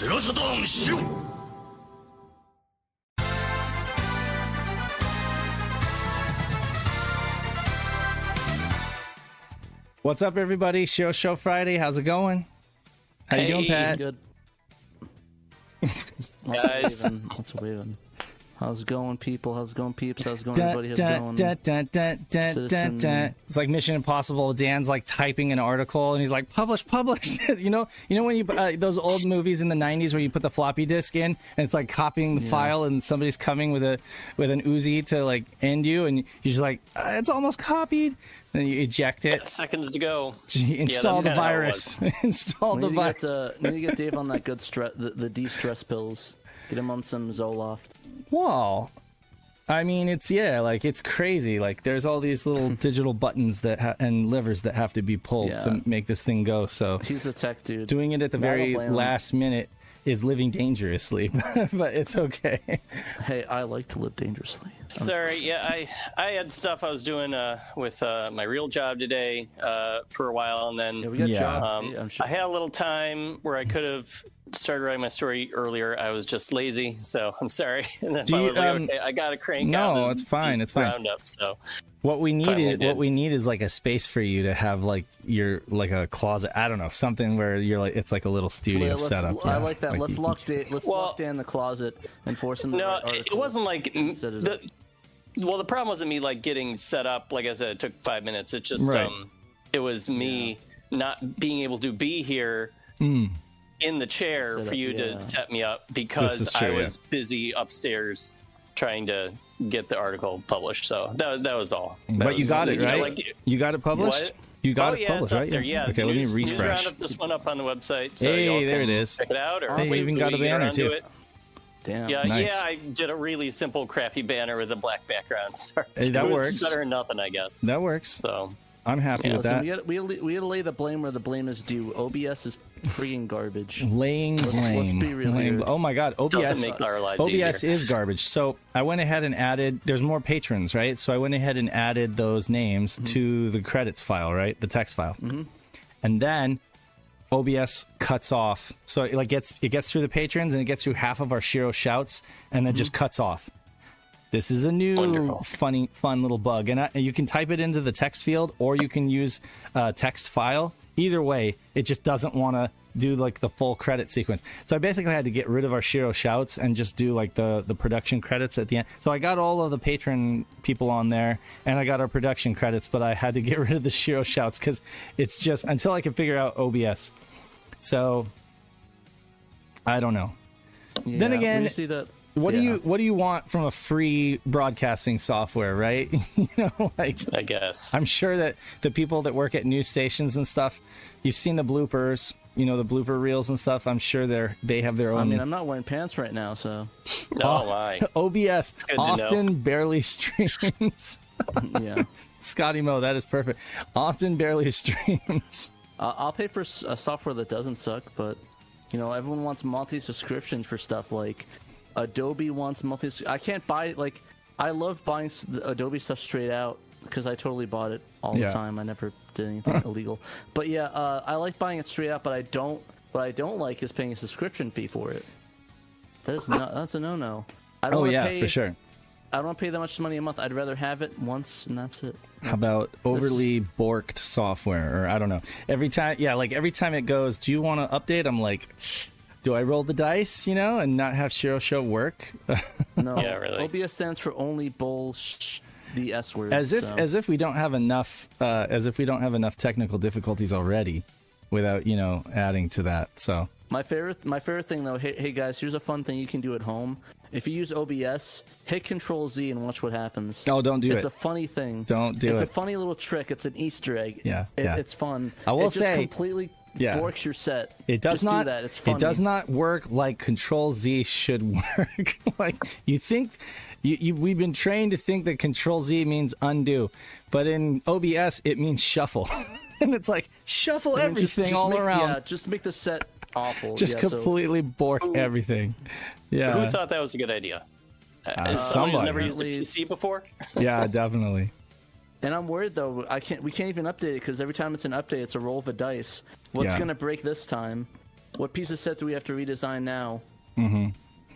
Segasaturn, SHIRO. What's up, everybody? Show Friday. How's it going? How you doing, Pat? Good. Guys. What's waving? How's it going, people? How's it going, peeps? How's it going, everybody? How's it going? It's like Mission Impossible. Dan's like typing an article, and he's like, publish. you know when you those old movies in the '90s where you put the floppy disk in, and it's like copying the file, and somebody's coming with an Uzi to like end you, and you're just like, it's almost copied. Then you eject it. 10 seconds to go. Install the virus. Install the virus. Need to get Dave on that good the de-stress pills. Get him on some Zoloft. Well, I mean, it's crazy. Like, there's all these little digital buttons and levers that have to be pulled to make this thing go. So he's the tech dude. Doing it at the very last minute is living dangerously, but it's okay. Hey, I like to live dangerously. Sorry, I had stuff I was doing with my real job today for a while, and then we got jobs. I'm sure. I had a little time where I could have started writing my story earlier. I was just lazy, so I'm sorry. And then I was like, okay, I got to crank out. No, it's fine. It's fine. Roundup. So what we need is like a space for you to have like a closet. I don't know, something where you're like, it's like a little studio setup. I like that. Let's lock Dan in the closet and force him. No, it wasn't like the problem wasn't me like getting set up. Like I said, it took 5 minutes. It just it was me not being able to be here in the chair for you to set me up because I was busy upstairs trying to get the article published. So that was all. But you got it, right? You got it published? What? You got it published, it's up right? there, yeah. Okay, let me refresh. Roundup just went up on the website. So hey, there it is. Check it out. Or hey, even got a banner too. Damn. Yeah, nice. I did a really simple, crappy banner with a black background. Sorry. Hey, that works. Better than nothing, I guess. That works. So I'm happy with that. We had to lay the blame where the blame is due. OBS is freaking garbage. Laying blame. Let's be real here. Oh my God, OBS make our lives easier. is garbage. So I went ahead and added. There's more patrons, right? So I went ahead and added those names to the credits file, right? The text file, and then OBS cuts off. So it gets through the patrons and it gets through half of our SHIRO shouts, and then just cuts off. This is a new fun little bug, and you can type it into the text field, or you can use a text file. Either way, it just doesn't want to do like the full credit sequence. So I basically had to get rid of our SHIRO shouts and just do like the production credits at the end. So I got all of the patron people on there, and I got our production credits, but I had to get rid of the SHIRO shouts because it's just until I can figure out OBS. So I don't know. Yeah, then again, what do you want from a free broadcasting software, right? I guess. I'm sure that the people that work at news stations and stuff, you've seen the bloopers, the blooper reels and stuff. I'm sure they have their own. I mean, I'm not wearing pants right now, so. No lie. OBS often barely streams. Yeah. Scotty Mo, that is perfect. Often barely streams. I'll pay for a software that doesn't suck, but everyone wants multi-subscription for stuff like. Adobe wants I can't buy I love buying the Adobe stuff straight out because I totally bought it all the time. I never did anything illegal. But yeah, I like buying it straight out, but what I don't like is paying a subscription fee for it. That's a no-no. I don't for sure. I don't want to pay that much money a month. I'd rather have it once and that's it. How about overly borked software, or I don't know. Every time it goes, do you want to update? I'm like, do I roll the dice, and not have SHIRO Show work? No, yeah, really. OBS stands for only the S word. As if we don't have enough technical difficulties already, without adding to that. So my favorite thing though, hey guys, here's a fun thing you can do at home. If you use OBS, hit Control-Z and watch what happens. Oh, don't do it. It's a funny thing. Don't do it. It's a funny little trick. It's an Easter egg. Yeah, it's fun. I will say, completely. Borks your set. It does Just not. Do that. It's funny. It does not work like Control-Z should work. Like you think, we've been trained to think that Control-Z means undo, but in OBS it means shuffle, and it's like shuffle everything just all around. Yeah, just make the set awful. Just completely bork everything. Yeah. Who thought that was a good idea? Someone who's never used a PC before. Yeah, definitely. And I'm worried though. We can't even update it because every time it's an update, it's a roll of a dice. What's gonna break this time? what piece of set do we have to redesign now? Mm-hmm.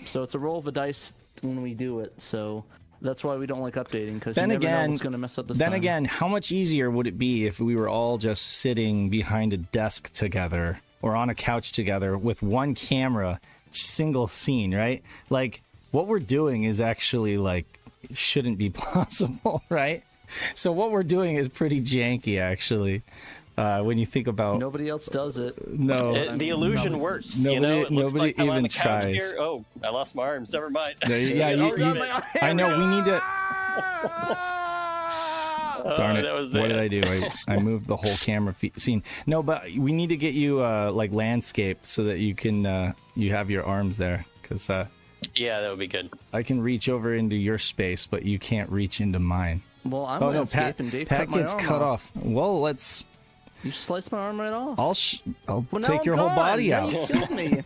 So it's a roll of the dice when we do it. So that's why we don't like updating, because you never know what's going to mess up this time. Then again, how much easier would it be if we were all just sitting behind a desk together or on a couch together with one camera, single scene, right? Like, what we're doing is actually, like, shouldn't be possible, right? So what we're doing is pretty janky, actually. When you think about... Nobody else does it. No. The illusion works. Nobody, It looks nobody like I'm on even the couch tries. here. Oh, I lost my arms. Never mind. Yeah, I know. We need to... Darn it. That was What bad. did I do? I moved the whole camera scene. No, but we need to get you like landscape so that you can you have your arms there, because Yeah, that would be good. I can reach over into your space, but you can't reach into mine. Well, I'm Oh no, landscape, Pat, and Dave Pat cut my gets arm cut off. Well, let's... You sliced my arm right off. I'll Well, now take I'm your whole gone. body Now out. you killed me.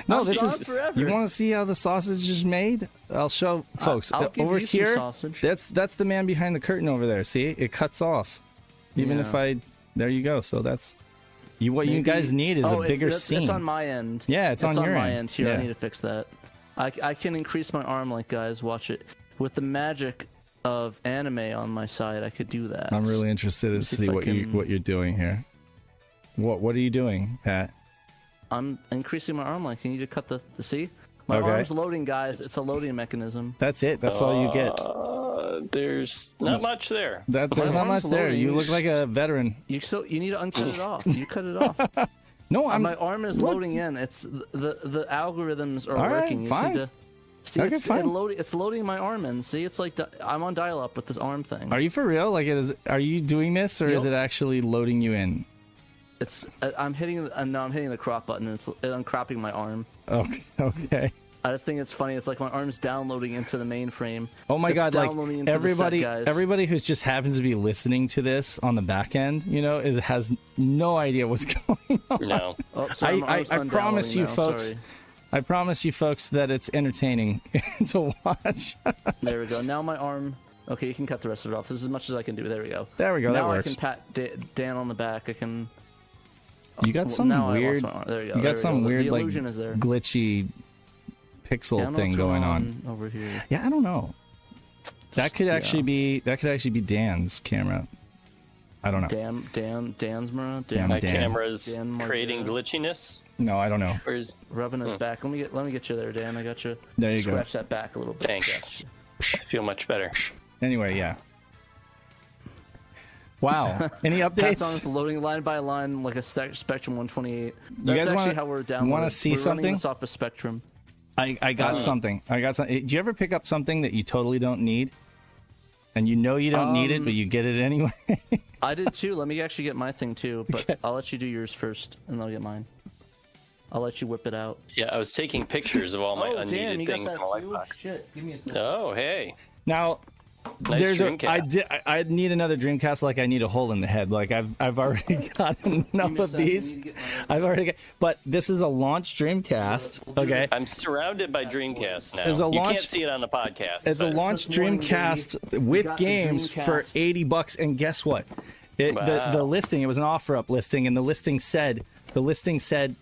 No, I'm this gone is... forever. You want to see how the sausage is made? I'll show folks. I'll give Over you some here, sausage. that's the man behind the curtain over there. See? It cuts off. Even if Yeah. there you go. So that's... What you Maybe- guys need is a bigger scene. It's on my end. Yeah, it's on your my end. end. Here, Yeah. I need to fix that. I can increase my arm length, guys. Watch it. With the magic of anime on my side, I could do that. I'm really interested to see see if I what can- what you're doing here. What are you doing, Pat? I'm increasing my arm length. You need to cut the see? My Okay. arm's loading, guys. It's a loading mechanism. That's it. That's all you get. There's not much there. There's my not much arm's there. You loading. look like a veteran. You need to uncut it off. You cut it off. No, I'm... My arm is loading in. It's the algorithms are All right, working. You fine. just need to see. Okay, fine. It's loading my arm in. See, it's like I'm on dial-up with this arm thing. Are you for real? Like, are you doing this, or is Yup. it actually loading you in? I'm hitting the crop button. And it's uncropping my arm. Okay. Okay. I just think it's funny. It's like my arm's downloading into the mainframe. Oh my It's God! Like downloading into the set, guys. everybody who's just happens to be listening to this on the back end, has no idea what's going on. No. Oh, sorry, my arm's I promise undownloading you, now, folks. sorry. I promise you, folks, that it's entertaining to watch. There we go. Now my arm. Okay, you can cut the rest of it off. This is as much as I can do. There we go. There we go. Now That works. I can pat Dan on the back. I can. You got some now I weird. lost my arm. There you go. You there got we some go. weird The like illusion is there. glitchy pixel Down thing or going turn on. over here. Yeah, I don't know. That could actually be Dan's camera. I don't know. Dan's mirror. My Dan. camera's Dan creating Margera. glitchiness. No, I don't know. Or is... Rubbing his back. Let me get you there, Dan. I got you. There you go. Scratch that back a little bit. Thanks. Feel much better. Anyway, yeah. Wow. Any Pat's on updates? this loading line by line like a Spectrum 128. That's guys actually wanna- how we're downloading. wanna see we're something? running this off a Spectrum. I got something. Did you ever pick up something that you totally don't need? And you know you don't need it, but you get it anyway? I did too. Let me actually get my thing too, but I'll let you do yours first, and I'll get mine. I'll let you whip it out. Yeah, I was taking pictures of all my Dan, unneeded you things got in my that too? lightbox. Shit, give me a second. Oh, hey. Now, Nice I Dreamcast. I need another Dreamcast like I need a hole in the head. Like I've already got enough of these. I've already got, but this is a launch Dreamcast. Okay, I'm surrounded by Dreamcasts now. It's a You launch- can't see it on the podcast. it's a but- launch This morning, Dreamcast baby. with got the games for Dreamcast. $80, and guess what? The Wow. listing, it was an offer up listing, and the listing said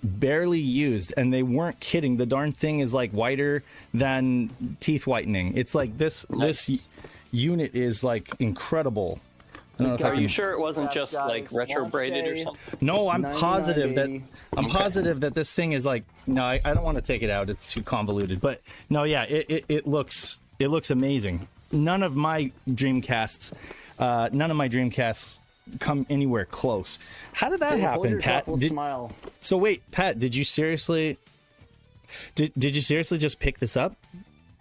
barely used, and they weren't kidding. The darn thing is like whiter than teeth whitening. It's like this unit is like incredible. I don't know if I Are can- you sure it wasn't just guys, like retro launch braided or day. something? No, I'm 99, positive baby. positive that this thing is like, no, I don't want to take it out. It's too convoluted. But no, yeah, it looks amazing. None of my Dreamcasts come anywhere close. How did that Hold happen, yourself, Pat? we'll smile. So wait, Pat, did you seriously just pick this up?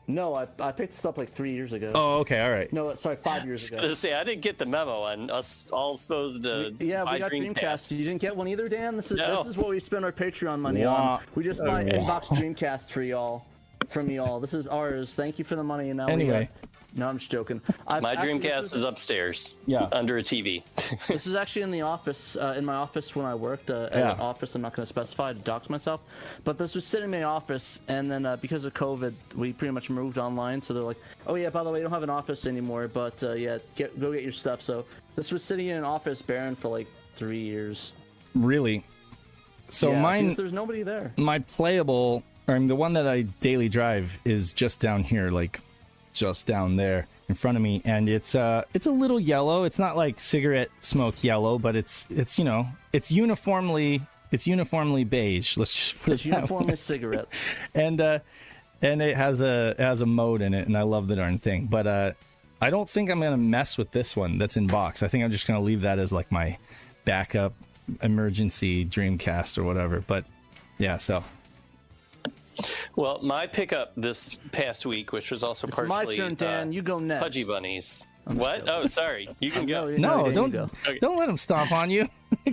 No, I picked this up like 3 years ago. Oh, okay, all right. No, sorry, 5 years I ago. was gonna say I didn't get the memo on us all supposed to Yeah, buy we got Dreamcast. You didn't get one either, Dan? This No. is what we spend our Patreon money Wow. on. We just buy inbox Dreamcast for y'all. From y'all. This is ours. Thank you for the money. And now Anyway. no, I'm just joking. My Dreamcast is upstairs. Yeah. Under a TV. This is actually in the office, in my office when I worked at an office. I'm not going to specify to dox myself, but this was sitting in my office, and then because of COVID, we pretty much moved online. So they're like, "Oh yeah, by the way, you don't have an office anymore, but yeah, go get your stuff." So this was sitting in an office barren for like 3 years. Really? So Yeah, mine, because there's nobody there. my playable, or the one that I daily drive is just down here, like just down there in front of me, and it's a little yellow. It's not like cigarette smoke yellow, but it's you know, it's uniformly beige. Let's just put It's it that uniformly way. cigarette. And it has a mode in it, and I love the darn thing. But I don't think I'm gonna mess with this one that's in box. I think I'm just gonna leave that as like my backup emergency Dreamcast or whatever. But yeah, so Well, my pickup this past week, which was also It's partially my turn, Dan. You go next. Pudgy Bunnies. What? Oh, sorry. You can go. no, Dan, you don't go. Okay. don't let him stomp on you.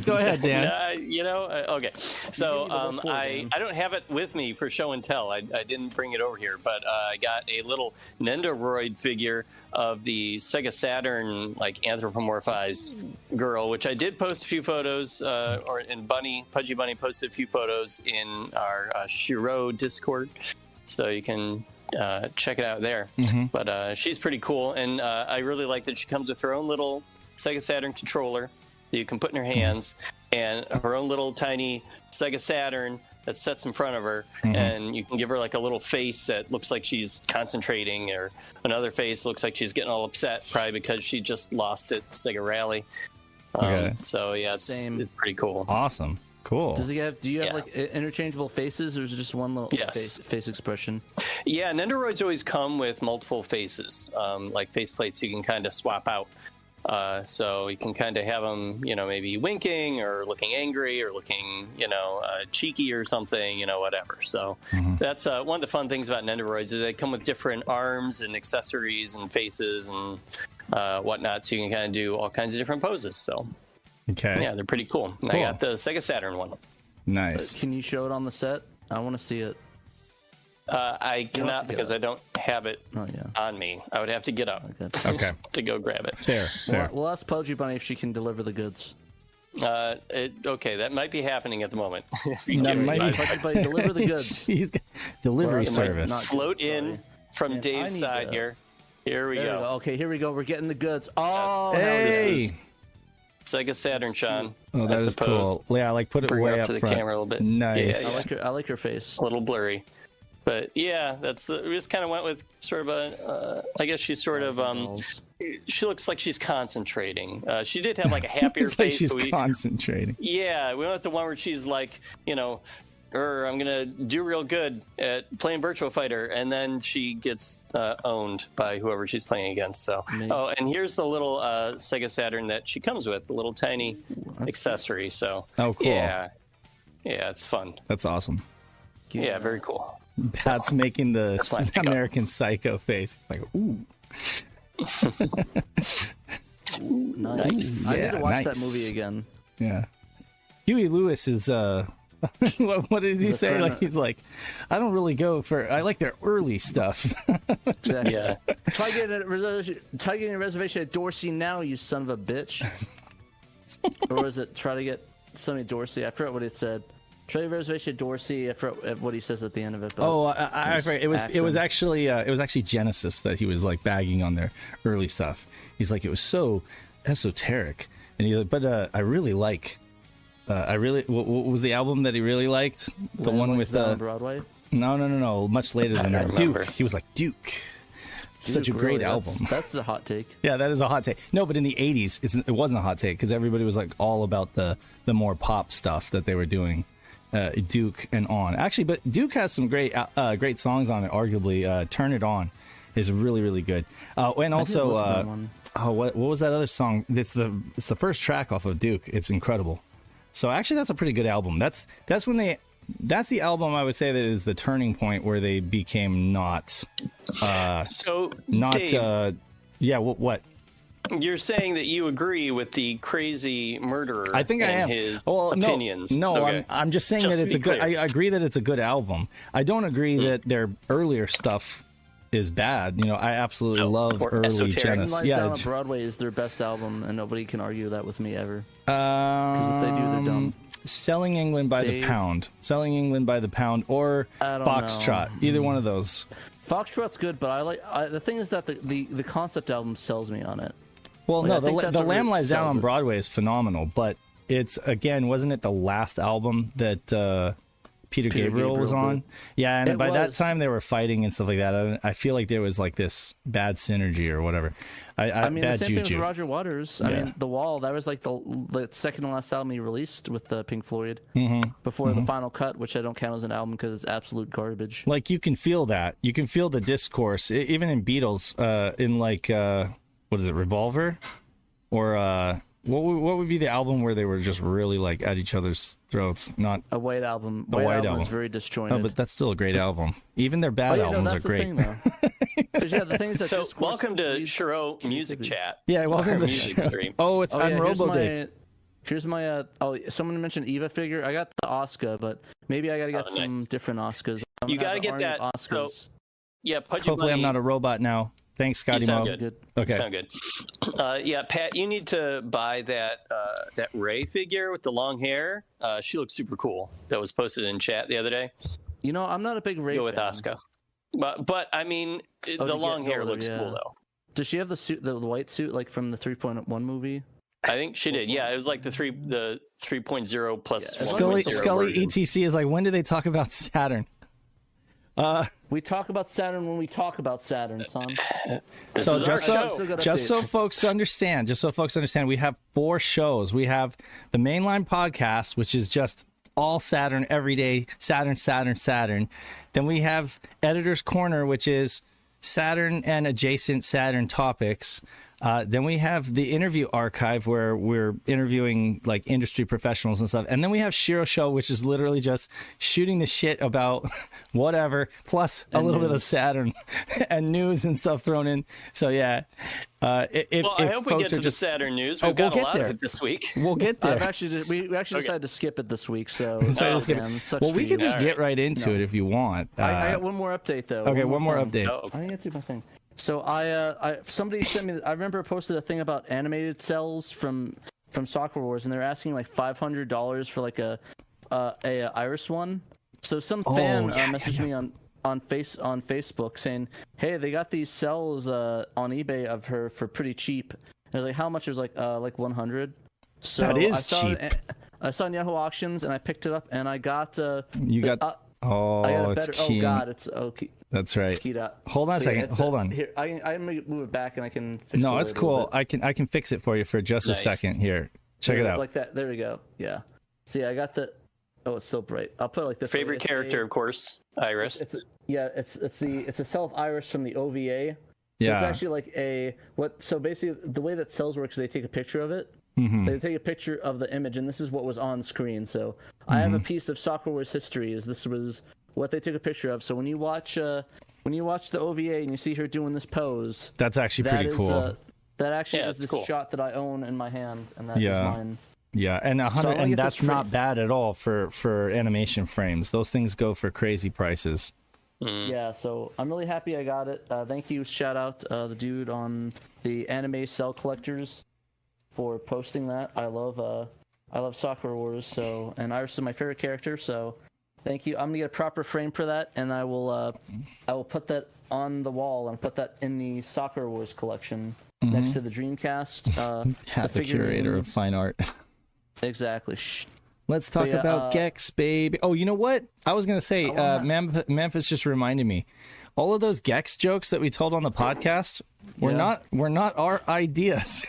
Go ahead, Dan. Okay. So You go before, I Dan. don't have it with me for show and tell. I didn't bring it over here, but I got a little Nendoroid figure of the Sega Saturn, like anthropomorphized girl, which I did post a few photos, Pudgy Bunny posted a few photos in our SHIRO Discord, so you can check it out there. But she's pretty cool, and I really like that she comes with her own little Sega Saturn controller that you can put in her hands, and her own little tiny Sega Saturn that sits in front of her, and you can give her like a little face that looks like she's concentrating, or another face looks like she's getting all upset, probably because she just lost at Sega Rally. Okay. So yeah, it's pretty cool. Awesome. Cool. Do you have like interchangeable faces, or is it just one little Yes. face expression? Yeah, Nendoroids always come with multiple faces, like faceplates you can kind of swap out. So you can kind of have them, maybe winking or looking angry or looking, cheeky or something, whatever. So that's one of the fun things about Nendoroids is they come with different arms and accessories and faces and whatnot. So you can kind of do all kinds of different poses. So Okay. yeah, they're pretty cool. And I got the Sega Saturn one. Nice. Can you show it on the set? I want to see it. I cannot because I don't have it Oh yeah. on me. I would have to get up Okay. to go grab it. Fair. We'll ask Pudgy Bunny if she can deliver the goods. Okay, that might be happening at the moment. If you That give me might be- five Pudgy Bunny, deliver the goods. She's got delivery Well, service. not- Float in Sorry. from Yeah, I Dave's need side to- here. Here we There we go. go. Okay, here we go. We're getting the goods. Oh, Hey. Sega Saturn, Sean. Oh, that I is suppose. cool. Yeah, like put it Bring way it up up to the front. camera a little bit. Nice. Yeah. I like her face. A little blurry. But yeah, we just kind of went with sort of I guess she's sort of, she looks like she's concentrating. She did have like a happier It's like face. she's but concentrating. Yeah, we went with the one where she's like, I'm gonna do real good at playing Virtua Fighter, and then she gets owned by whoever she's playing against. So, and here's the little Sega Saturn that she comes with, the little tiny accessory. So, Oh, cool. yeah, it's fun. That's awesome. Yeah, very cool. Pat's making the my pickup. American Psycho face. Like, ooh. Nice. I need Yeah, to watch that nice. movie again. Yeah. Huey Lewis is what did he The say? friend- Like he's like, I don't really go for. I like their early stuff. Yeah. Try getting a reservation at Dorsey now, you son of a bitch. Or was it try to get somebody at Dorsey? I forgot what it said. Try a reservation at Dorsey. I forgot what he says at the end of it. But Oh, I forget. It was actually Genesis that he was like bagging on their early stuff. He's like, it was so esoteric, and he's like, but I really like. What was the album that he really liked? The Land one Like with That the on Broadway. no, much later than I that. don't remember. Duke. He was like Duke. Such a Dude, great really, album. That's a hot take. Yeah, that is a hot take. No, but in the 80s, it wasn't a hot take because everybody was like all about the more pop stuff that they were doing. Duke and On. Actually, but Duke has some great songs on it, arguably. Turn It On is really, really good. And also, listen to that one. what was that other song? It's the first track off of Duke. It's incredible. So actually, that's a pretty good album. That's the album I would say that is the turning point where they became not Dave, what? you're saying that you agree with the crazy murderer. I think I and am. his Well, opinions. No, Okay. I'm just saying Just that to it's a be good. clear. I agree that it's a good album. I don't agree that their earlier stuff is bad. I absolutely love or early esoteric. Genesis. Lies Yeah. Down on Broadway is their best album, and nobody can argue that with me ever. Because if they do, they're dumb. Selling England by the Dave. pound. Selling England by the pound, or I don't Foxtrot. know. Either one of those. Foxtrot's good, but the thing is that the concept album sells me on it. Well, Like, I no, think that's the what Lamb really Lies Down sells on it. Broadway is phenomenal, but it's again, wasn't it the last album that Peter Gabriel was on? Yeah, and by that time they were fighting and stuff like that. I feel like there was like this bad synergy or whatever. I mean, bad the same juju. thing with Roger Waters. I mean, The Wall, that was like the second to last album he released with Pink Floyd before the final cut, which I don't count as an album because it's absolute garbage. Like, you can feel that. You can feel the discourse, even in Beatles, in like, what is it, Revolver? Or what would be the album where they were just really like at each other's throats? Not a White Album. The White Album is very disjointed. No, but that's still a great album. Even their bad albums are great. The things that so welcome to SHIRO Music Chat. Yeah, welcome to Music Stream. Oh, it's on RoboDig. Here's my someone mentioned Eva figure. I got the Oscar, but maybe I gotta get some different Oscars. You gotta get that. Oscars. So, yeah, hopefully I'm not a robot now. Thanks, Scotty Mo. Good. Okay. You sound good. Yeah, Pat, you need to buy that Ray figure with the long hair. She looks super cool. That was posted in chat the other day. You know, I'm not a big Ray Go with Asuka. But I mean, the long hair looks cool though. Does she have the suit, the white suit, like from the 3.1 movie? I think she did. Yeah, it was like the 3.0 plus. Scully etc is like, when do they talk about Saturn? We talk about Saturn when we talk about Saturn, son. So just so folks understand, we have 4 shows. We have the mainline podcast, which is just all Saturn every day, Saturn. Then we have Editor's Corner, which is Saturn and adjacent Saturn topics. Then we have the interview archive where we're interviewing like industry professionals and stuff. And then we have SHIRO Show, which is literally just shooting the shit about whatever, plus a little bit of Saturn and news and stuff thrown in. So yeah. I hope we get to the Saturn news. We've got a lot of it this week. We'll get there. We actually decided to skip it this week. So we could just get right into it if you want. I got one more update though. Okay, one more update. I got to do my thing. So somebody sent me. I remember I posted a thing about animated cells from Soccer Wars, and they're asking like $500 for like a Iris one. So some fan messaged me on Facebook saying, "Hey, they got these cells on eBay of her for pretty cheap." And I was like, "How much?" It was like 100. So that is cheap. I saw on Yahoo Auctions, and I picked it up, and I got. You got. It's keen. Oh God, it's okay. That's right. Hold on a second. Hold on. Here, I'm gonna move it back, and I can fix it. No, it's cool. I can fix it for you for just a second. Here, check it out. Like that. There we go. Yeah. See, I got the. Oh, it's so bright. I'll put it like this. Favorite character, of course, Iris. It's a self Iris from the OVA. So yeah. It's actually like So basically, the way that cells work is they take a picture of it. Mm-hmm. They take a picture of the image, and this is what was on screen. So I have a piece of Soccer Wars history. This was what they took a picture of. So when you watch the OVA and you see her doing this pose, that's actually pretty cool. That actually is this shot that I own in my hand, and that is mine. Yeah, and 100, and that's not bad at all for animation frames. Those things go for crazy prices. Yeah, so I'm really happy I got it. Thank you, shout out the dude on the Anime Cell Collectors for posting that. I love Soccer Wars, and Iris is my favorite character, so thank you. I'm gonna get a proper frame for that, and I will put that on the wall and put that in the Soccer Wars collection next to the Dreamcast. The curator of fine art. Exactly. Let's talk about Gex, baby. Oh, you know what? I was gonna say, Memphis just reminded me. All of those Gex jokes that we told on the podcast were not our ideas.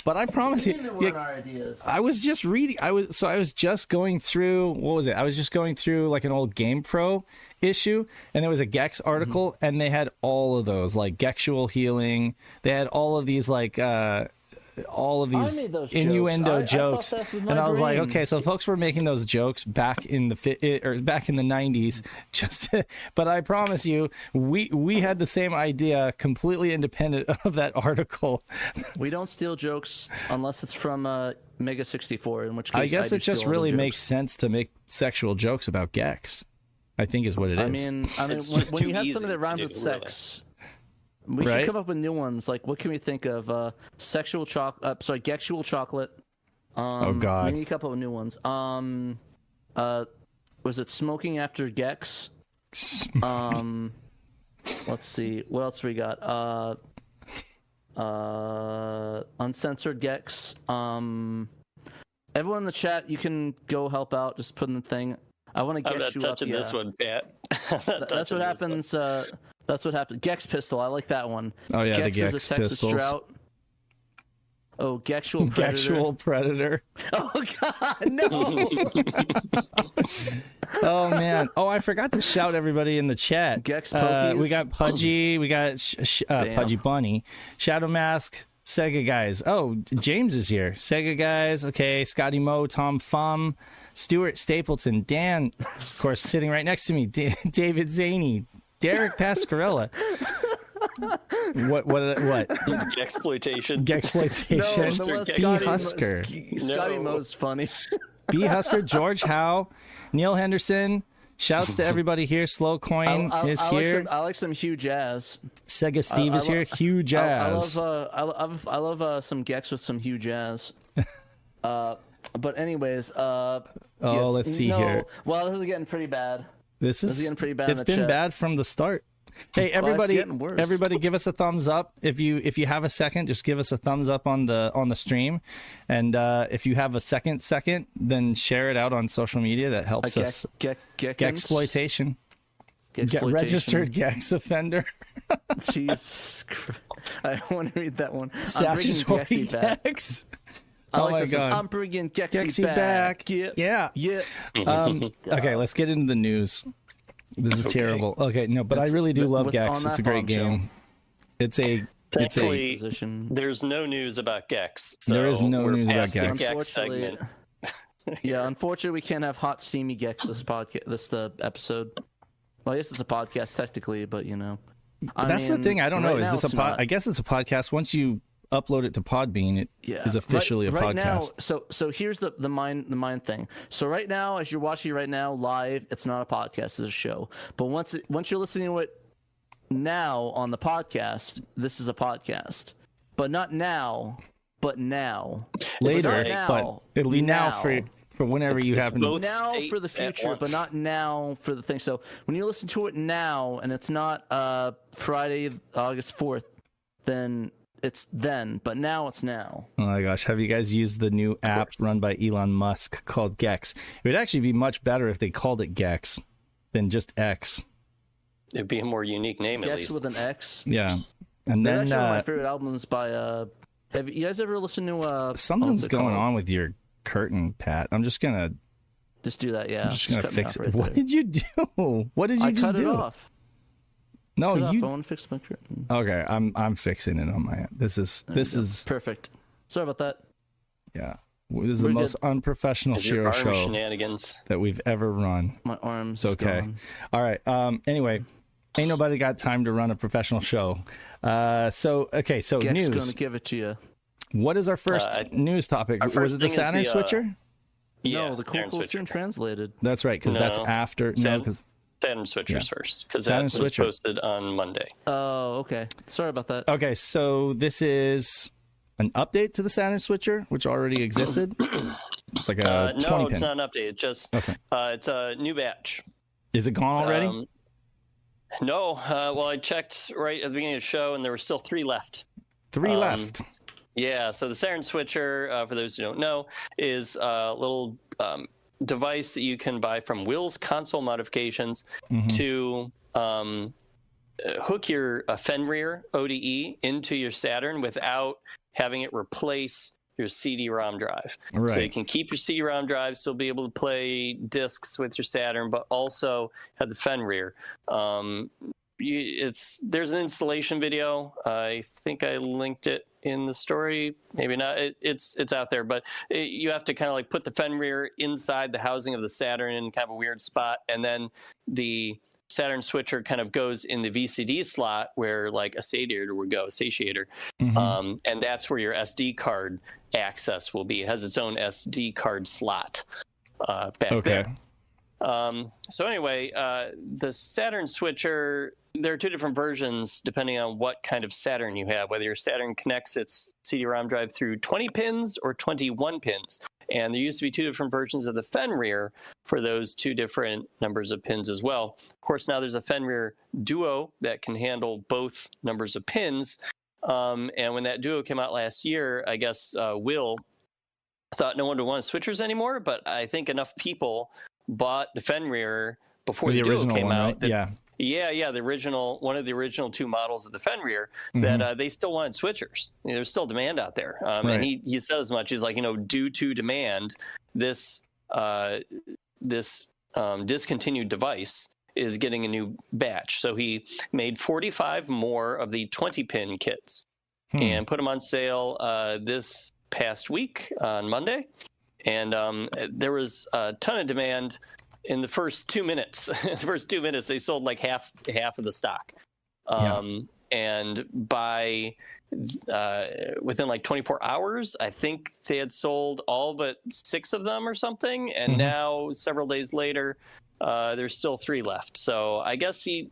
But I promise you, our ideas. I was just reading. I was just going through. What was it? I was just going through like an old GamePro issue, and there was a Gex article, and they had all of those like Gexual healing. They had all of these like all of these innuendo jokes, and I was like, okay, so folks were making those jokes back in the 90s, but I promise you, we had the same idea, completely independent of that article. We don't steal jokes unless it's from Mega 64, in which case I guess it just really makes sense to make sexual jokes about Gex, I think is what it is. I mean, when you have something that rhymes with sex. We should come up with new ones. Like, what can we think of? Gexual chocolate. Oh God! We need a couple of new ones. Was it smoking after Gex? Let's see. What else we got? Uncensored Gex. Everyone in the chat, you can go help out. Just put in the thing. I want to get I'm not you touching up. this one, Pat. That's what happens. That's what happens. Gex pistol. I like that one. Oh yeah, Gex the Gex is a Texas pistols. drought. Oh, Gexual Predator. Gexual Predator. Oh God, no! Oh man. Oh, I forgot to shout everybody in the chat. Gex Pokies. We got Pudgy. We got Pudgy Bunny. Shadow Mask. Sega guys. Oh, James is here. Sega guys. Okay. Scotty Mo. Tom Fum. Stuart Stapleton. Dan, of course, sitting right next to me. David Zaney. Derek Pascarella. What? Exploitation. Exploitation. No, B Husker. Scotty Mo's funny. B Husker. George Howe. Neil Henderson. Shouts to everybody here. Slow Coin is here. I like some Hugh Jazz. Sega Steve is here. Hugh Jazz. I love some Gex with some Hugh Jazz. But anyways, let's see here. Well, this is getting pretty bad. This is getting pretty bad. It's been bad from the start. Hey, everybody! Everybody, give us a thumbs up if you have a second. Just give us a thumbs up on the stream, and if you have a second, then share it out on social media. That helps us. Gexploitation. Get registered Gex offender. Jesus Christ! I want to read that one. Statutory Gex. Oh my God! I'm bringing Gexy back. Yeah. Okay, let's get into the news. This is terrible. Okay, no, but I really do love Gex. It's a great game. Thankfully, there's no news about Gex. So there is no news about Gex. Gex Segment. Yeah, unfortunately, we can't have hot, steamy Gex this episode. Well, I guess it's a podcast technically, but you know. That's the thing. I don't know. Is this a I guess it's a podcast. Once you upload it to Podbean, it is officially a podcast. Now, so here's the mind thing. So right now, as you're watching right now live, it's not a podcast, it's a show. But once you're listening to it now on the podcast, this is a podcast. But not now, but now. Later, but it'll be now for whenever you happen to. Now for the future, but not now for the thing. So when you listen to it now, and it's not Friday, August 4th, then it's then, but now it's now. Oh my gosh, have you guys used the new app run by Elon Musk called Gex? It would actually be much better if they called it Gex than just X. It'd be a more unique name, Gex at least. with an X. Yeah. And then actually one of my favorite albums by have you guys ever listened to something's going on with your curtain, Pat. I'm just gonna do that. Yeah, I'm just gonna fix it. Right what did you do? What did you just do? I cut it off. No, you. I want to fix my curtain. Okay, I'm fixing it on my end. This is perfect. Sorry about that. Yeah, this is the most unprofessional SHIRO show shenanigans that we've ever run. My arms. It's okay. Gone. All right. Anyway, ain't nobody got time to run a professional show. So Gex news. Gonna give it to you. What is our first news topic? Was it the Saturn switcher? No, the Cool Switcher Translated. That's right, because that's after. because Saturn switchers first, because that was posted on Monday. Oh, okay. Sorry about that. Okay, so this is an update to the Saturn switcher, which already existed. It's like a 20 pin. No, it's not an update. It's just it's a new batch. Is it gone already? No. Well, I checked right at the beginning of the show, and there were still 3 left. 3 left. Yeah. So the Saturn switcher, for those who don't know, is a little device that you can buy from Will's Console Modifications to hook your Fenrir ODE into your Saturn without having it replace your CD-ROM drive. Right. So you can keep your CD-ROM drive, still be able to play discs with your Saturn, but also have the Fenrir. There's an installation video. I think I linked it in the story, maybe not. It's out there, but you have to kind of like put the Fenrir inside the housing of the Saturn in kind of a weird spot, and then the Saturn switcher kind of goes in the VCD slot where like a satiator would go, and that's where your SD card access will be. It has its own SD card slot back there. So anyway, the Saturn switcher, there are 2 different versions depending on what kind of Saturn you have, whether your Saturn connects its CD-ROM drive through 20 pins or 21 pins. And there used to be 2 different versions of the Fenrir for those 2 different numbers of pins as well. Of course, now there's a Fenrir Duo that can handle both numbers of pins. And when that Duo came out last year, I guess Will thought no one would want switchers anymore, but I think enough people bought the Fenrir before the Duo original came one, out. right? That, yeah, the original, one of the original 2 models of the Fenrir, that they still wanted switchers. There's still demand out there, and he said as much. He's like, due to demand, this discontinued device is getting a new batch. So he made 45 more of the 20-pin kits and put them on sale this past week on Monday, and there was a ton of demand in the first 2 minutes. The first 2 minutes, they sold like half of the stock, and by within like 24 hours, I think they had sold all but 6 of them or something, and now several days later, there's still 3 left. So I guess he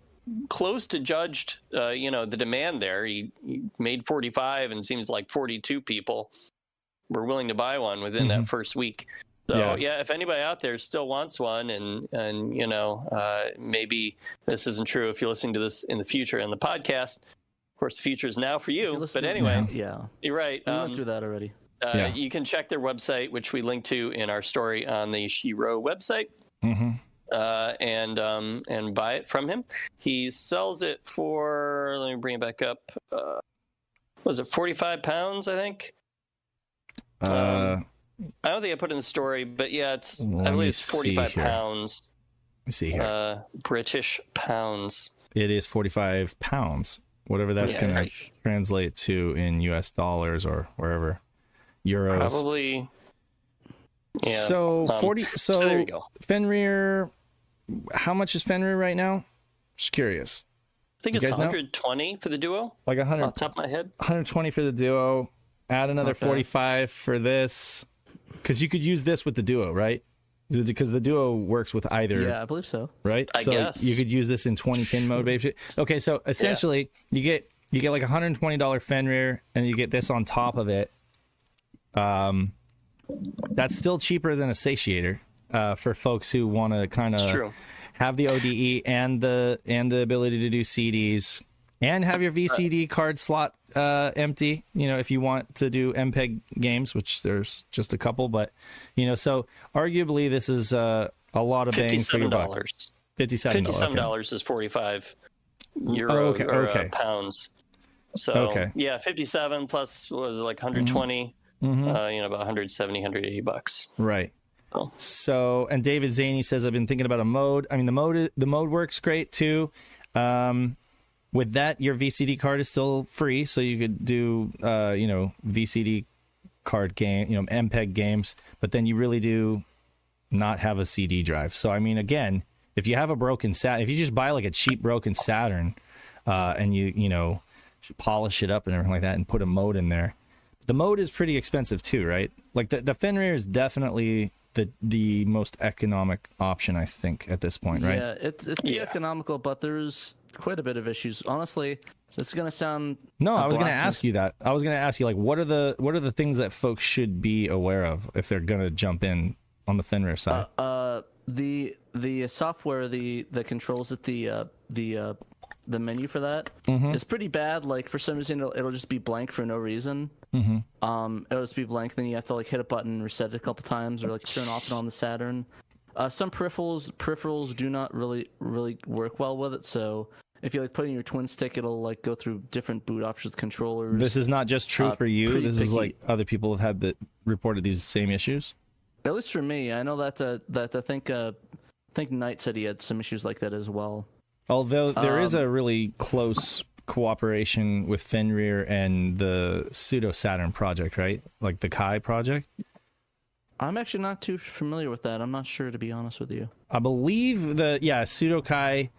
close to judged the demand there. He made 45, and seems like 42 people were willing to buy one within that first week. So if anybody out there still wants one, and maybe this isn't true if you're listening to this in the future in the podcast. Of course, the future is now for you. But anyway, you're right. We went through that already. You can check their website, which we linked to in our story on the SHIRO website, and buy it from him. He sells it for, let me bring it back up. Was it 45 pounds? I think. I don't think I put it in the story, but it's I believe it's 45 pounds. Let me see here. British pounds. It is 45 pounds, whatever that's going to translate to in US dollars or wherever. Euros. Probably. Yeah. So 40. So there you go. Fenrir. How much is Fenrir right now? Just curious. I think it's 120 for the Duo. Like 100 off the top of my head. 120 for the Duo. Add another 45 for this, because you could use this with the Duo, right? Because the Duo works with either. Yeah, I believe so. Right. I guess you could use this in 20-pin mode, baby. Okay, so essentially, you get like $120 Fenrir, and you get this on top of it. That's still cheaper than a satiator for folks who want to kind of have the ODE and the ability to do CDs and have your VCD card slot empty, if you want to do MPEG games, which there's just a couple, but so arguably this is a lot of bang for your buck. $57 is 45 euros or pounds. So 57 plus was like 120, about 170, 180 bucks. Right. So, and David Zaney says, I've been thinking about a mode. I mean, the mode works great too. With that, your VCD card is still free, so you could do, VCD card game, MPEG games, but then you really do not have a CD drive. So, I mean, again, if you have a broken if you just buy like a cheap broken Saturn, and you polish it up and everything like that and put a mode in there, the mode is pretty expensive too, right? Like the Fenrir is definitely the most economic option, I think, at this point, right? Yeah, it's economical, but there's quite a bit of issues. Honestly, it's going to sound... No, I was going to ask you that. I was going to ask you, like, what are the things that folks should be aware of if they're going to jump in on the Fenrir side? The software, the controls at the menu for that is pretty bad. Like, for some reason, it'll just be blank for no reason. It'll just be blank. Then you have to like hit a button, reset it a couple times, or like turn off and on the Saturn. Some peripherals do not really work well with it. So if you like put in your twin stick, it'll like go through different boot options, controllers. This is not just true for you. This is like other people have reported these same issues. At least for me, I know that I think Knight said he had some issues like that as well. Although there is a really close cooperation with Fenrir and the Saturn project, right? Like the Kai project. I'm actually not too familiar with that. I'm not sure, to be honest with you. I believe Pseudo Kai.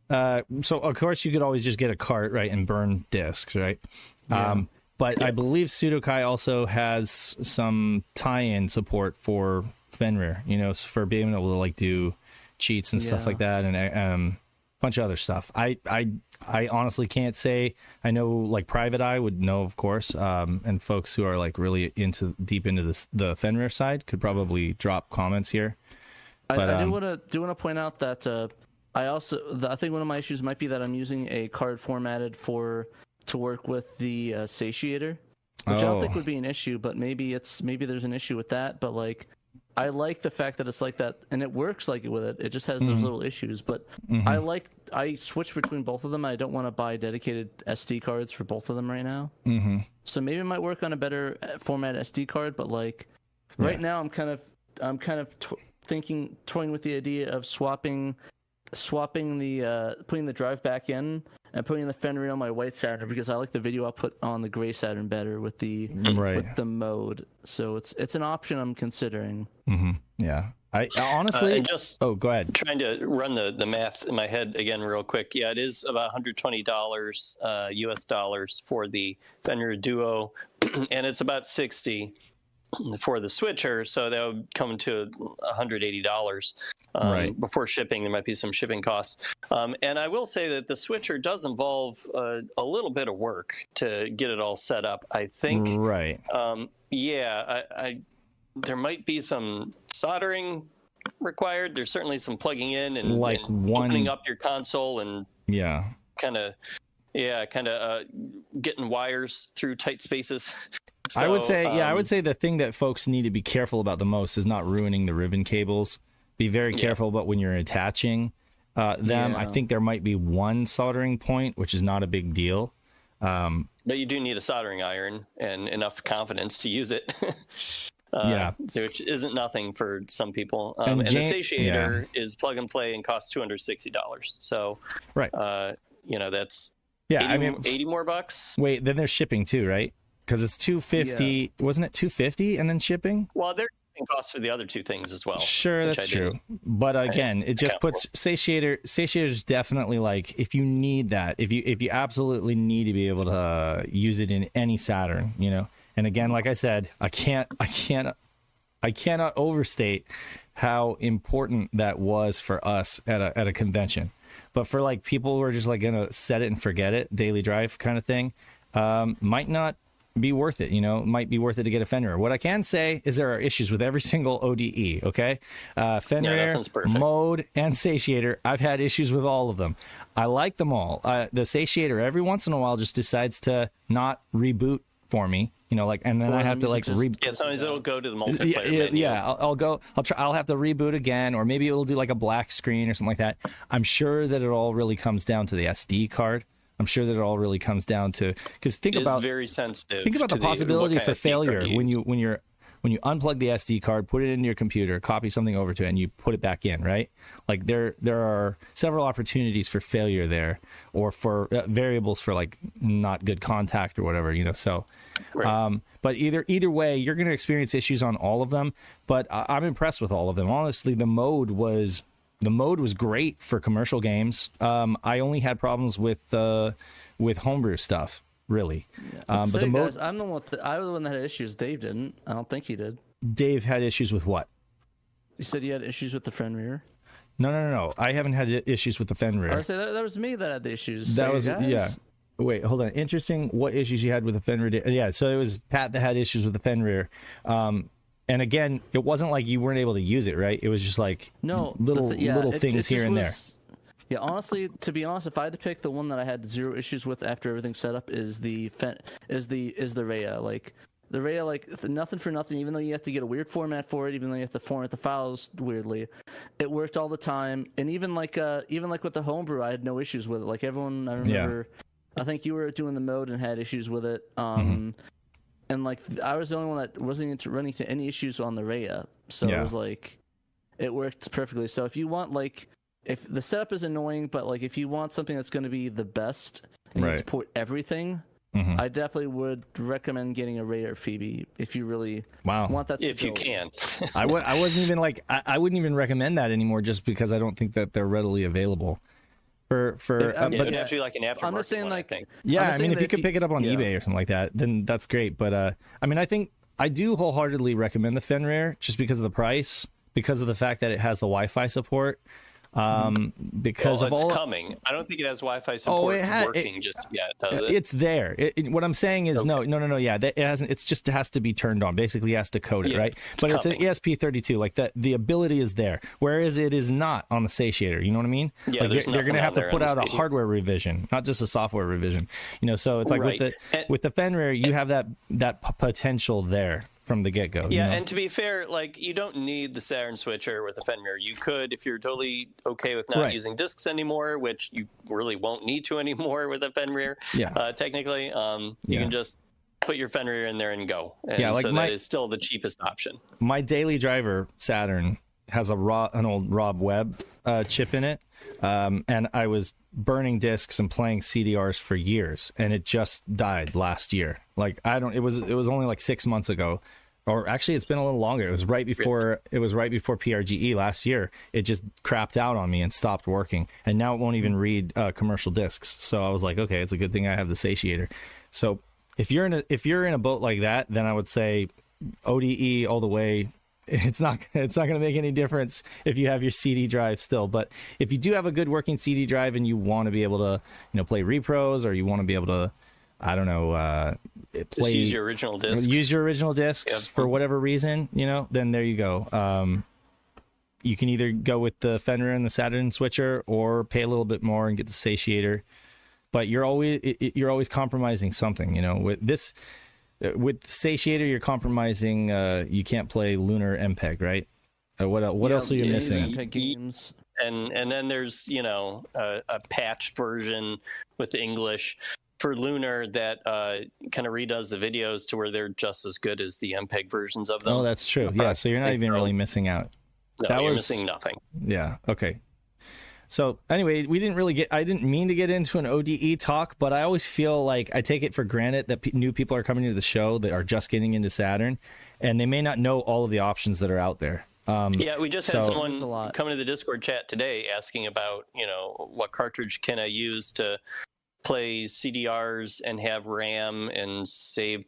So of course you could always just get a cart, right, and burn discs, right? Yeah. But I believe Pseudo Kai also has some tie-in support for Fenrir, for being able to like do cheats and stuff like that, and bunch of other stuff. I honestly can't say. I know like Private Eye would know, of course, and folks who are like really deep into the Fenrir side could probably drop comments here. But, I do want to point out that I think one of my issues might be that I'm using a card formatted to work with the satiator. which I don't think would be an issue, but maybe there's an issue with that. But like, I like the fact that it's like that, and it works like it with it. It just has those little issues. But I switch between both of them. I don't want to buy dedicated SD cards for both of them right now. So maybe it might work on a better format SD card. But like, right now, I'm kind of toying with the idea of swapping the putting the drive back in and putting the Foundry on my white Saturn, because I like the video output on the gray Saturn better with the mode. So it's an option I'm considering. Yeah, I honestly go ahead. Trying to run the math in my head again real quick. Yeah, it is about $120 US dollars for the Foundry Duo, and it's about 60 for the switcher, so that would come to $180 before shipping. There might be some shipping costs, and I will say that the switcher does involve a little bit of work to get it all set up, I think. There might be some soldering required. There's certainly some plugging in and, opening up your console and kind of getting wires through tight spaces. So, I would say the thing that folks need to be careful about the most is not ruining the ribbon cables. Be very careful about when you're attaching them. I think there might be one soldering point, which is not a big deal. But you do need a soldering iron and enough confidence to use it. Which isn't nothing for some people. And the satiator is plug and play and costs $260. So, that's 80 more bucks. Wait, then there's shipping too, right? Because it's $250. Wasn't it $250 and then shipping? Well, there's shipping costs for the other two things as well. Sure, that's true. But again, it just puts satiator's definitely like, if you need that, if you absolutely need to be able to use it in any Saturn, And again, like I said, I cannot overstate how important that was for us at a convention. But for like people who are just like gonna set it and forget it, daily drive kind of thing, might not be worth it. Might be worth it to get a Fenrir. What I can say is there are issues with every single ODE. Okay, Fenrir, mode, and satiator. I've had issues with all of them. I like them all. The satiator every once in a while just decides to not reboot for me, and then I have to sometimes it'll go to the multiplayer menu. I'll have to reboot again, or maybe it'll do like a black screen or something like that. I'm sure that it all really comes down to the SD card. I'm sure that it all really comes down to, because think about very sensitive. Think about the possibility for failure when you unplug the SD card, put it into your computer, copy something over to it, and you put it back in, right? Like there are several opportunities for failure there, or for variables for like not good contact or whatever, So, but either way, you're going to experience issues on all of them. But I'm impressed with all of them. Honestly, the mode was great for commercial games. I only had problems with homebrew stuff. Really, but the mode. I was the one that had issues. Dave didn't. I don't think he did. Dave had issues with what? You said he had issues with the Fenrir. No. I haven't had issues with the Fenrir. I say that was me that had the issues. That was Wait, hold on. Interesting. What issues you had with the Fenrir? Yeah, so it was Pat that had issues with the Fenrir. And again, it wasn't like you weren't able to use it, right? It was just like little things here and there. Yeah, honestly, to be honest, if I had to pick, the one that I had zero issues with after everything's set up is the Rhea. Like the Rhea, like nothing for nothing. Even though you have to get a weird format for it, even though you have to format the files weirdly, it worked all the time. And even like with the homebrew, I had no issues with it. Like everyone, I remember, I think you were doing the mode and had issues with it. And like I was the only one that wasn't running into any issues on the Rhea. So it was like it worked perfectly. So if you want if the setup is annoying, but like if you want something that's going to be the best and you support everything, I definitely would recommend getting a Ray or Phoebe if you really want that. If you can, I wouldn't even recommend that anymore, just because I don't think that they're readily available. But it'd have to be like an aftermarket. I'm just saying, one, I think. Yeah, I mean, if you could pick it up on eBay or something like that, then that's great. But I mean, I think I do wholeheartedly recommend the Fenrir just because of the price, because of the fact that it has the Wi-Fi support. because of it's all coming. I don't think it has Wi-Fi support working just yet, does it? It's there. What I'm saying is no. Yeah, it hasn't. It's just has to be turned on. Basically, it has to code it, right? But it's an ESP32. Like the ability is there, whereas it is not on the satiator. You know what I mean? Yeah, like they're going to have to put out a hardware revision, not just a software revision. So it's like with the Fenrir, you have that potential there from the get-go. And to be fair, like you don't need the Saturn switcher with the Fenrir. You could, if you're totally okay with not using discs anymore, which you really won't need to anymore with a Fenrir. Technically, you can just put your Fenrir in there and go. And so that is still the cheapest option. My daily driver Saturn has an old Rob Webb chip in it, and I was burning discs and playing CDRs for years, and it just died last year. Like it was only like 6 months ago, or actually it's been a little longer. It was right before PRGE last year. It just crapped out on me and stopped working, and now it won't even read commercial discs. So I was like, okay, it's a good thing I have the satiator. So if you're in a boat like that, then I would say ODE all the way. It's not going to make any difference if you have your CD drive still. But if you do have a good working CD drive and you want to be able to, play repros, or you want to be able to, I don't know, play, use your original discs. Use your original discs for whatever reason, then there you go. You can either go with the Fenrir and the Saturn switcher, or pay a little bit more and get the satiator. But you're always compromising something, with this. With satiator, you're compromising. You can't play Lunar MPEG, right? What else are you missing? MPEG games. And then there's a patched version with English for Lunar that kind of redoes the videos to where they're just as good as the MPEG versions of them. Oh, that's true. Yeah, so you're not even really missing out. No, you're missing nothing. Yeah. Okay. So anyway, I didn't mean to get into an ODE talk, but I always feel like I take it for granted that new people are coming to the show that are just getting into Saturn, and they may not know all of the options that are out there. We just had someone come to the Discord chat today asking about, what cartridge can I use to play CDRs and have RAM and save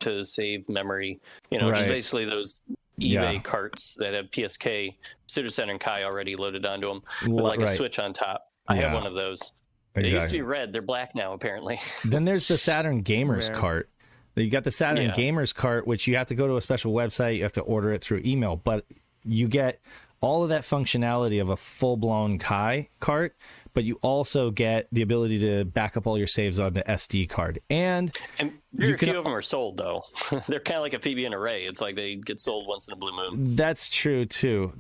memory, which is basically those eBay carts that have PSK Saturn Kai already loaded onto them with like a switch on top. I have one of those. They used to be red. They're black now, apparently. Then there's the Saturn Gamers cart. You got the Saturn Gamers cart, which you have to go to a special website. You have to order it through email, but you get all of that functionality of a full-blown Kai cart, but you also get the ability to back up all your saves on the SD card. And very few of them are sold, though. They're kind of like a Phoebe and Array. It's like they get sold once in a blue moon. That's true, too.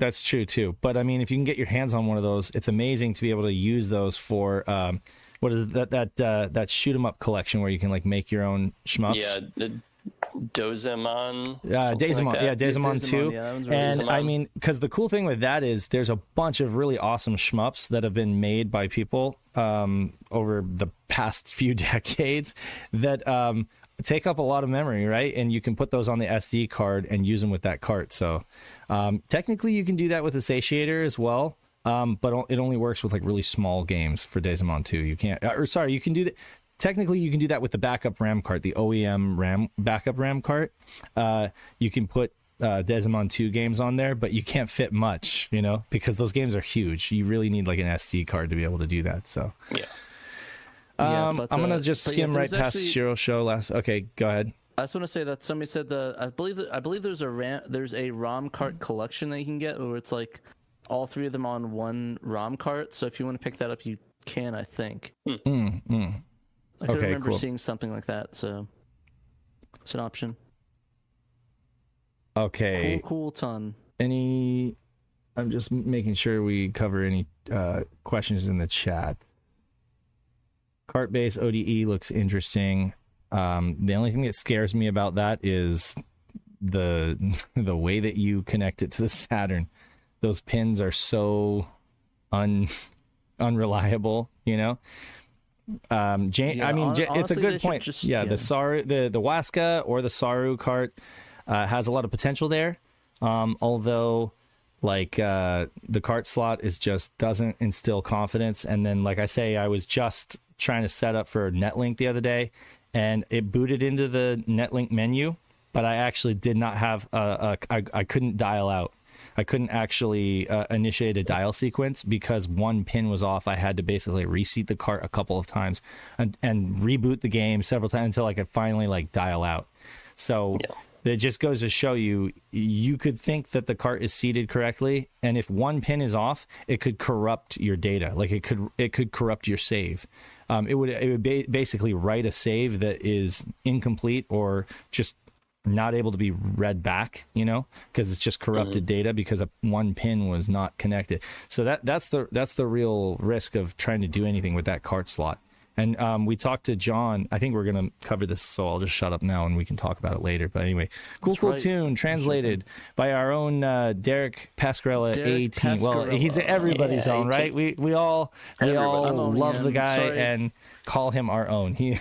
But, I mean, if you can get your hands on one of those, it's amazing to be able to use those for, what is it, that shoot-'em-up collection where you can, like, make your own shmups. Yeah, Dozemon. Dozemon 2. And Dozemon. I mean, because the cool thing with that is there's a bunch of really awesome shmups that have been made by people over the past few decades that take up a lot of memory, right? And you can put those on the SD card and use them with that cart. So technically you can do that with a satiator as well. But it only works with like really small games for Dozemon 2. You can't, you can do that. Technically, you can do that with the backup RAM cart, the OEM backup RAM cart. You can put Dozemon 2 games on there, but you can't fit much, because those games are huge. You really need like an SD card to be able to do that. So, I'm gonna just skim right past SHIRO show last. Okay, go ahead. I just want to say that somebody said I believe there's a ROM cart collection that you can get where it's like all three of them on one ROM cart. So if you want to pick that up, you can. I think. I could remember seeing something like that, so it's an option. Okay. Cool ton. I'm just making sure we cover any questions in the chat. Cart-based ODE looks interesting. The only thing that scares me about that is the way that you connect it to the Saturn. Those pins are so unreliable, honestly, it's a good point. The Saru, the Waska or the Saru cart has a lot of potential there. Although the cart slot doesn't instill confidence. And then, like I say, I was just trying to set up for Netlink the other day, and it booted into the Netlink menu, but I actually did not have I couldn't dial out. I couldn't actually initiate a dial sequence because one pin was off. I had to basically reseat the cart a couple of times and reboot the game several times until I could finally like dial out. So it just goes to show you, you could think that the cart is seated correctly, and if one pin is off, it could corrupt your data. Like it could corrupt your save. It would basically write a save that is incomplete or just not able to be read back, you know, because it's just corrupted data because one pin was not connected. So that's the real risk of trying to do anything with that cart slot. And we talked to John. I think we're going to cover this, so I'll just shut up now and we can talk about it later. But anyway, cool TOON, translated by our own Derek Pascarella, 18. Well, he's everybody's own, right? We all love the guy and call him our own. He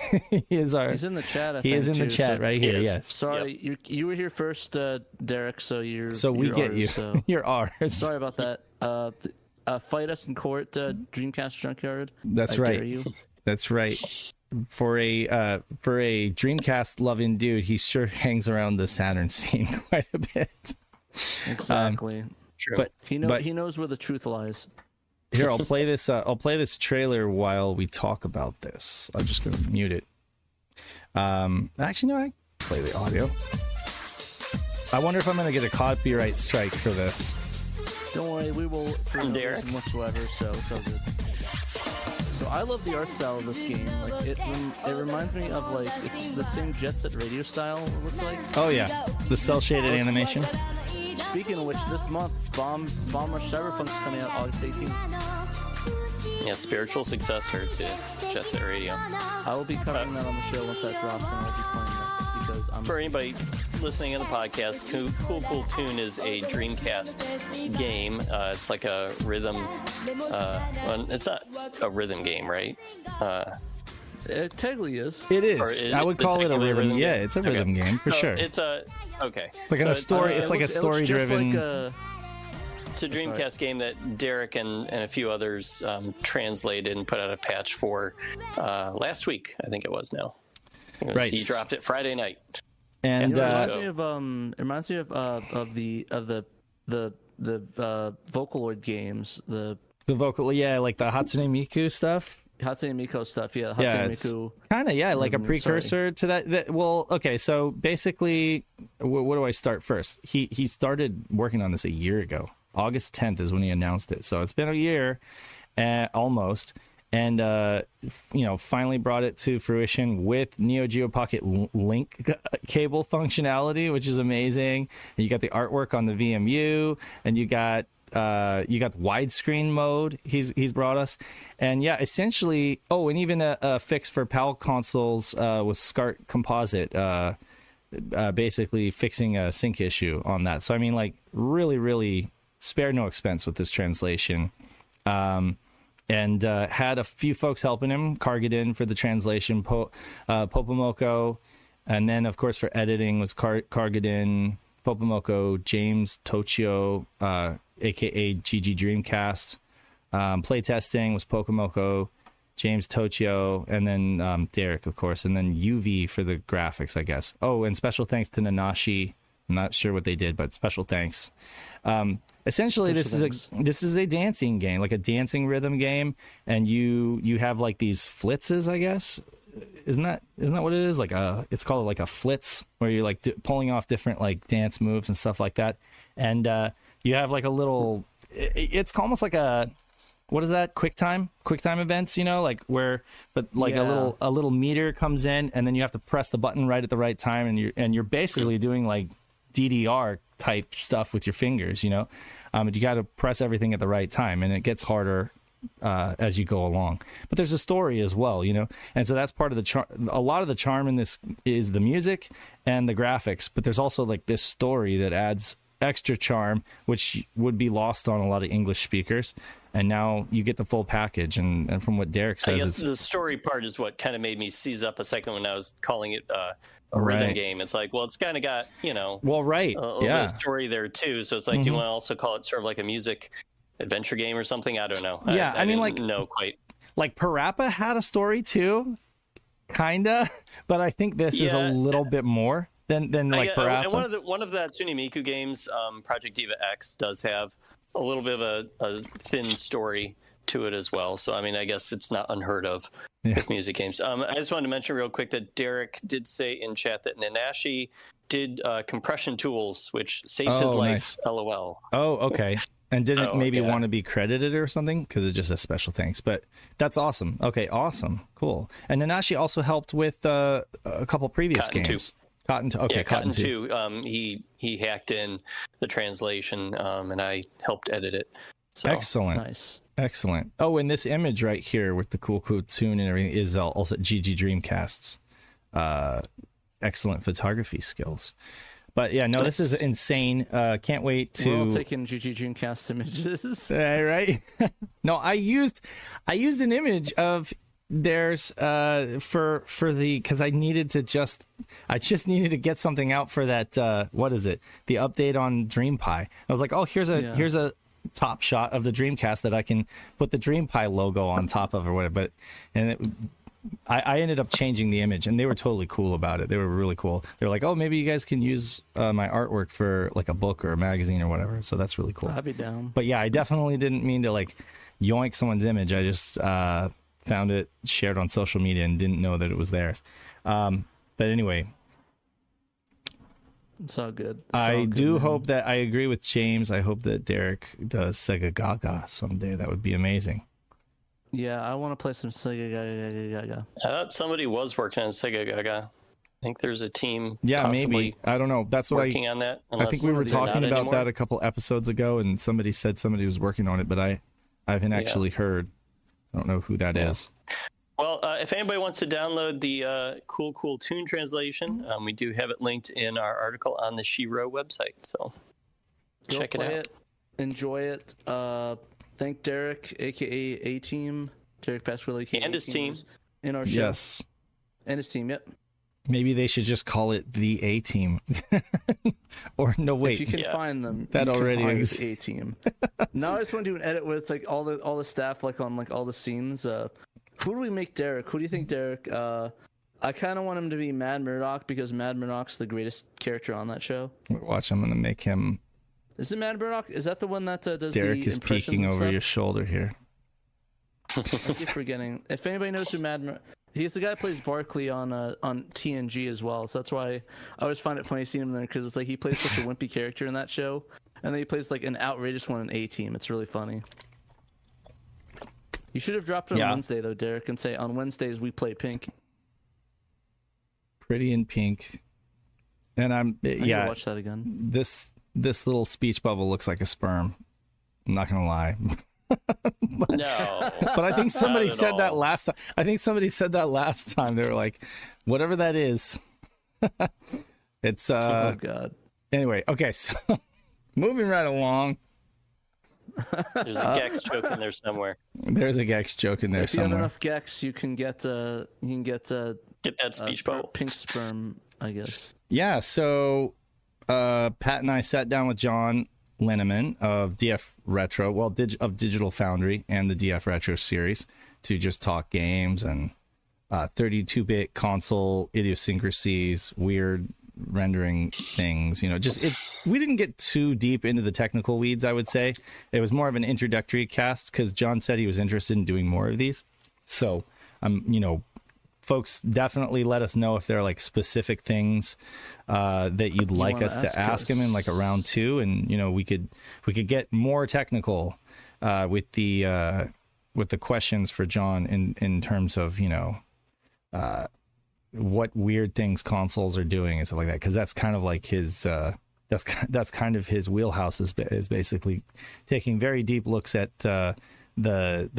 is our. He's in the chat. He is in the chat right here. Yes. Sorry, you were here first, Derek. So you're. So we get ours, you. So. You're ours. Sorry about that. Fight us in court, Dreamcast Junkyard. That's right. Dare you. That's right. For a Dreamcast loving dude, he sure hangs around the Saturn scene quite a bit. Exactly. True. But he knows where the truth lies. Here, I'll play this. I'll play this trailer while we talk about this. I'm just gonna mute it. Actually, no, I play the audio. I wonder if I'm gonna get a copyright strike for this. Don't worry, we will. From Derek whatsoever. So it's all good. So I love the art style of this game. Like it reminds me of like it's the same Jet Set Radio style. It looks like. Oh yeah, the cell shaded animation. Speaking of which, this month Bomb Rush Cyberpunk's coming out August 18th. Yeah, spiritual successor to Jet Set Radio. I will be covering that on the show once that drops, and I'll be playing that because I'm. For anybody listening in the podcast, Cool TOON is a Dreamcast game. It's like a rhythm. Well, it's not a rhythm game, right? It technically is. It is. I would call it a rhythm. Yeah, it's a rhythm game for sure. It's a okay. It's like a story. It's like a story-driven. It's a Dreamcast game that Derek and a few others translated and put out a patch for last week. I think it was now. Right. He dropped it Friday night. And it reminds me of the Vocaloid games. The vocal, yeah, like the Hatsune Miku stuff. Hatsune Miku stuff, yeah. Hatsune Miku. Kind of, yeah, like a precursor to that. Well, okay, so basically, what do I start first? He started working on this a year ago. August 10th is when he announced it. So it's been a year, almost. And, finally brought it to fruition with Neo Geo Pocket link cable functionality, which is amazing. And you got the artwork on the VMU, and you got widescreen mode he's brought us. And yeah, essentially, and even a fix for PAL consoles with SCART Composite, basically fixing a sync issue on that. So I mean, like, really, really spared no expense with this translation. And had a few folks helping him. Kargadin for the translation, Popomoko, and then of course for editing was Kargadin, Popomoko, James Tochio, aka GG Dreamcast. Playtesting was Popomoko, James Tochio, and then Derek, of course, and then UV for the graphics, I guess. Oh, and special thanks to Nanashi. I'm not sure what they did, but special thanks. Essentially, this is a dancing game, like a dancing rhythm game, and you have like these flitzes, I guess. Isn't that what it is? Like it's called like a flitz, where you're like pulling off different like dance moves and stuff like that. And you have like a little. It's almost like a. What is that? QuickTime events, like where, but like a little meter comes in, and then you have to press the button right at the right time, and you're basically doing like DDR type stuff with your fingers, but you got to press everything at the right time, and it gets harder as you go along. But there's a story as well, and so that's part of the charm. A lot of the charm in this is the music and the graphics, but there's also like this story that adds extra charm, which would be lost on a lot of English speakers. And now you get the full package. And from what Derek says, I guess the story part is what kind of made me seize up a second when I was calling it a rhythm game. It's like, well, it's kind of got, a little bit of story there too. So it's like, you want to also call it sort of like a music adventure game or something? I don't know. Yeah, I mean, didn't know quite. Like Parappa had a story too, kinda, but I think this is a little bit more than like Parappa. And one of the Hatsune Miku games, Project Diva X, does have a little bit of a thin story to it as well. So I mean, I guess it's not unheard of with music games. I just wanted to mention real quick that Derek did say in chat that Nanashi did compression tools, which saved his life. Nice. LOL. Oh, okay. And didn't want to be credited or something because it just says special thanks. But that's awesome. Okay, awesome, cool. And Nanashi also helped with a couple previous games. Cotton 2. He hacked in the translation, and I helped edit it. So. Excellent. Nice. Excellent. Oh, and this image right here with the cool TOON and everything is also GG Dreamcast's excellent photography skills. But yeah, no, this is insane. Can't wait to. We're all taking GG Dreamcast images. Right? No, I used an image of theirs for the because I just needed to get something out for that. What is it? The update on DreamPie. I was like, oh, here's a top shot of the Dreamcast that I can put the DreamPie logo on top of or whatever. I ended up changing the image, and they were totally cool about it. They were really cool. They were like, oh, maybe you guys can use my artwork for like a book or a magazine or whatever. So that's really cool. I'd be down. But yeah, I definitely didn't mean to like yoink someone's image. I just found it shared on social media and didn't know that it was theirs. But anyway, it's all good. I do hope that I agree with James. I hope that Derek does Sega Gaga someday. That would be amazing. Yeah, I want to play some Sega Gaga. I thought somebody was working on Sega Gaga. I think there's a team. Yeah, maybe. I don't know. That's what working on that. I think we were talking about that a couple episodes ago, and somebody said somebody was working on it, but I haven't actually heard. I don't know who that is. Well, if anybody wants to download the cool TOON translation, we do have it linked in our article on the SHIRO website. So check it out. Enjoy it. Thank Derek, aka A-Team, Derek Pasquale, aka and his team in our show. Yes, and his team. Yep. Maybe they should just call it the A-Team. Or no, wait. If you can find them, that already is A-Team. Now I just want to do an edit with like all the staff like on like all the scenes. Who do we make Derek? Who do you think Derek? I kind of want him to be Mad Murdock because Mad Murdock's the greatest character on that show. Watch, I'm gonna make him. Is it Mad Murdock? Is that the one that does Derek the is peeking over your shoulder here. I keep forgetting. If anybody knows who Mad Murdock, he's the guy that plays Barkley on TNG as well. So that's why I always find it funny seeing him there because it's like he plays such a wimpy character in that show, and then he plays like an outrageous one in A-Team. It's really funny. You should have dropped it on Wednesday though, Derek, and say on Wednesdays we play Pink. Pretty in pink, and I watch that again. This little speech bubble looks like a sperm. I'm not gonna lie. No. But I think somebody said that last time. I think somebody said that last time. They were like, whatever that is. It's oh god. Anyway, okay, so moving right along. There's a Gex joke in there somewhere. There's a Gex joke in there somewhere. If you have enough Gex, you can get get that speech bubble. Pink sperm, I guess. Yeah, so Pat and I sat down with John Linneman of DF Retro, of Digital Foundry and the DF Retro series to just talk games and 32-bit console idiosyncrasies, weird rendering things, we didn't get too deep into the technical weeds. I would say it was more of an introductory cast because John said he was interested in doing more of these. So folks, definitely let us know if there are like specific things that you'd like us to ask him in like a round 2, and we could get more technical with the questions for John in terms of what weird things consoles are doing and stuff like that, because that's kind of like his that's kind of his wheelhouse is basically taking very deep looks at the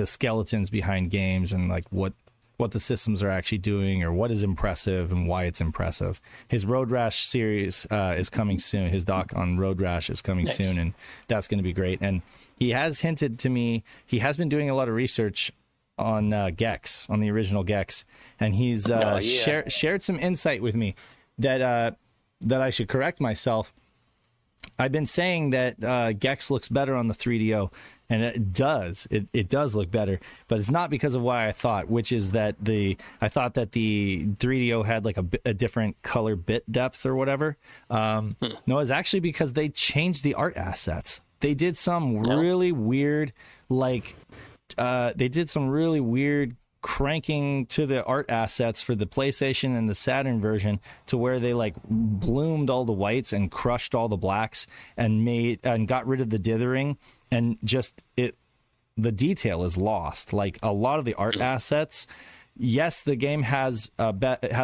skeletons behind games and like what the systems are actually doing or what is impressive and why it's impressive. His Road Rash series is coming soon. His doc on Road Rash is coming soon, and that's going to be great. And he has hinted to me, he has been doing a lot of research on Gex, on the original Gex, and he's shared some insight with me that I should correct myself. I've been saying that Gex looks better on the 3DO, and it does. It does look better, but it's not because of why I thought, which is that I thought that the 3DO had like a different color bit depth or whatever. No, it's actually because they changed the art assets. They did some really weird, cranking to the art assets for the PlayStation and the Saturn version to where they like bloomed all the whites and crushed all the blacks and got rid of the dithering, and just the detail is lost. Like a lot of the art assets, yes, the game has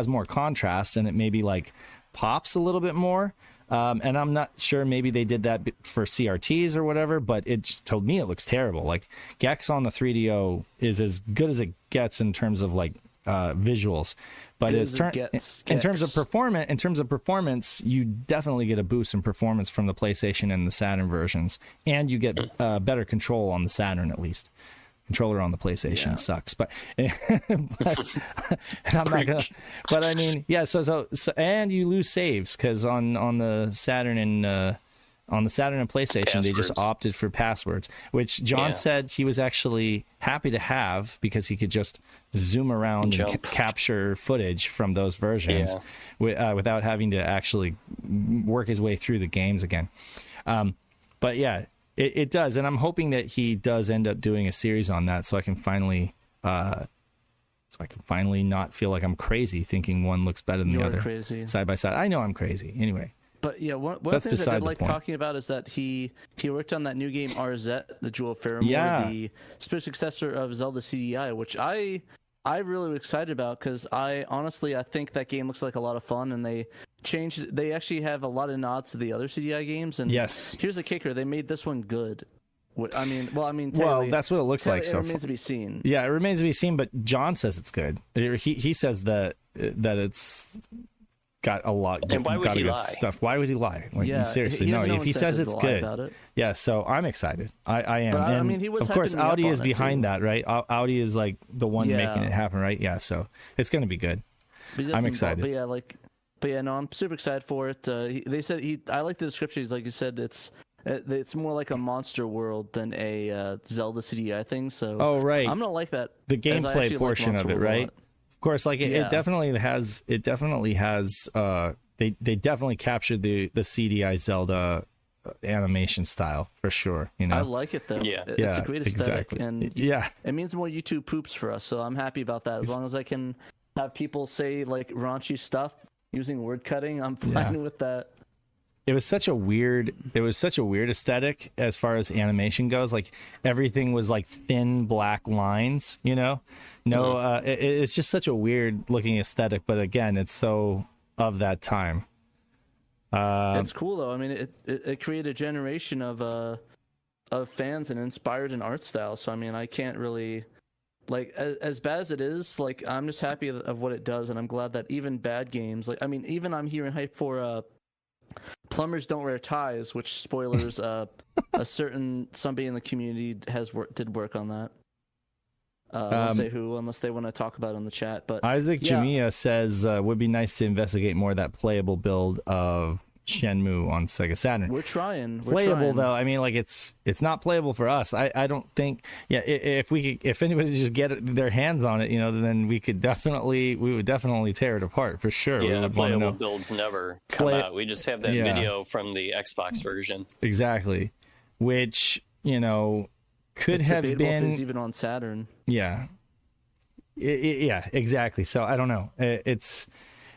more contrast and it maybe like pops a little bit more. And I'm not sure, maybe they did that for CRTs or whatever, but it told me it looks terrible. Like Gex on the 3DO is as good as it gets in terms of like visuals, but in terms of performance, you definitely get a boost in performance from the PlayStation and the Saturn versions, and you get better control on the Saturn at least. Controller on the PlayStation sucks, but and I'm not gonna. But I mean, yeah. So and you lose saves because on the Saturn and PlayStation passwords. They just opted for passwords, which John said he was actually happy to have because he could just zoom around and capture footage from those versions without having to actually work his way through the games again. But yeah. It does, and I'm hoping that he does end up doing a series on that, so I can finally not feel like I'm crazy thinking one looks better than the other crazy. Side by side. I know I'm crazy anyway. But yeah, one of the things I did like talking about is that he worked on that new game RZ, the Jewel of Faramore, the spiritual successor of Zelda CDI, which I really was excited about because I think that game looks like a lot of fun, and they actually have a lot of nods to the other CDI games. And here's the kicker: they made this one good. Well, that's what it looks like. So it remains to be seen. Yeah, it remains to be seen. But John says it's good. He says that it's got a lot. And why would he lie? Stuff. Why would he lie? Like seriously, no. If he says it's good, so I'm excited. I am. But, and he was of course, Audi is behind too. that, right? Audi is like the one making it happen, right? Yeah. So it's going to be good. I'm excited. No, I'm super excited for it. They said I like the description. He's like you said, it's more like a monster world than a Zelda CDI thing. So I'm gonna like that. The gameplay portion of it, right? Of course, like it definitely has. It definitely has. They definitely captured the CDI Zelda animation style for sure. You know, I like it though. It's a great aesthetic, and it means more YouTube poops for us. So I'm happy about that. As long as I can have people say like raunchy stuff using word cutting, I'm fine with that. It was such a weird aesthetic as far as animation goes. Like everything was like thin black lines, you know. It's just such a weird looking aesthetic. But again, it's so of that time. It's cool though. I mean, it created a generation of fans and inspired an art style. So I mean, I can't really. Like, as bad as it is, like, I'm just happy of what it does, and I'm glad that even bad games, like, I mean, even I'm hearing hype for Plumbers Don't Wear Ties, which, spoilers, somebody in the community did work on that. I won't say who, unless they want to talk about it in the chat, but... Isaac Jamia says, would be nice to investigate more of that playable build of Shenmue on Sega Saturn. We're trying. Though, I mean, like it's not playable for us. I don't think. Yeah, if anybody just get their hands on it, you know, then we would definitely tear it apart for sure. Yeah, playable builds never come out. We just have that video from the Xbox version. Exactly, which could have been even on Saturn. Yeah. Exactly. So I don't know. It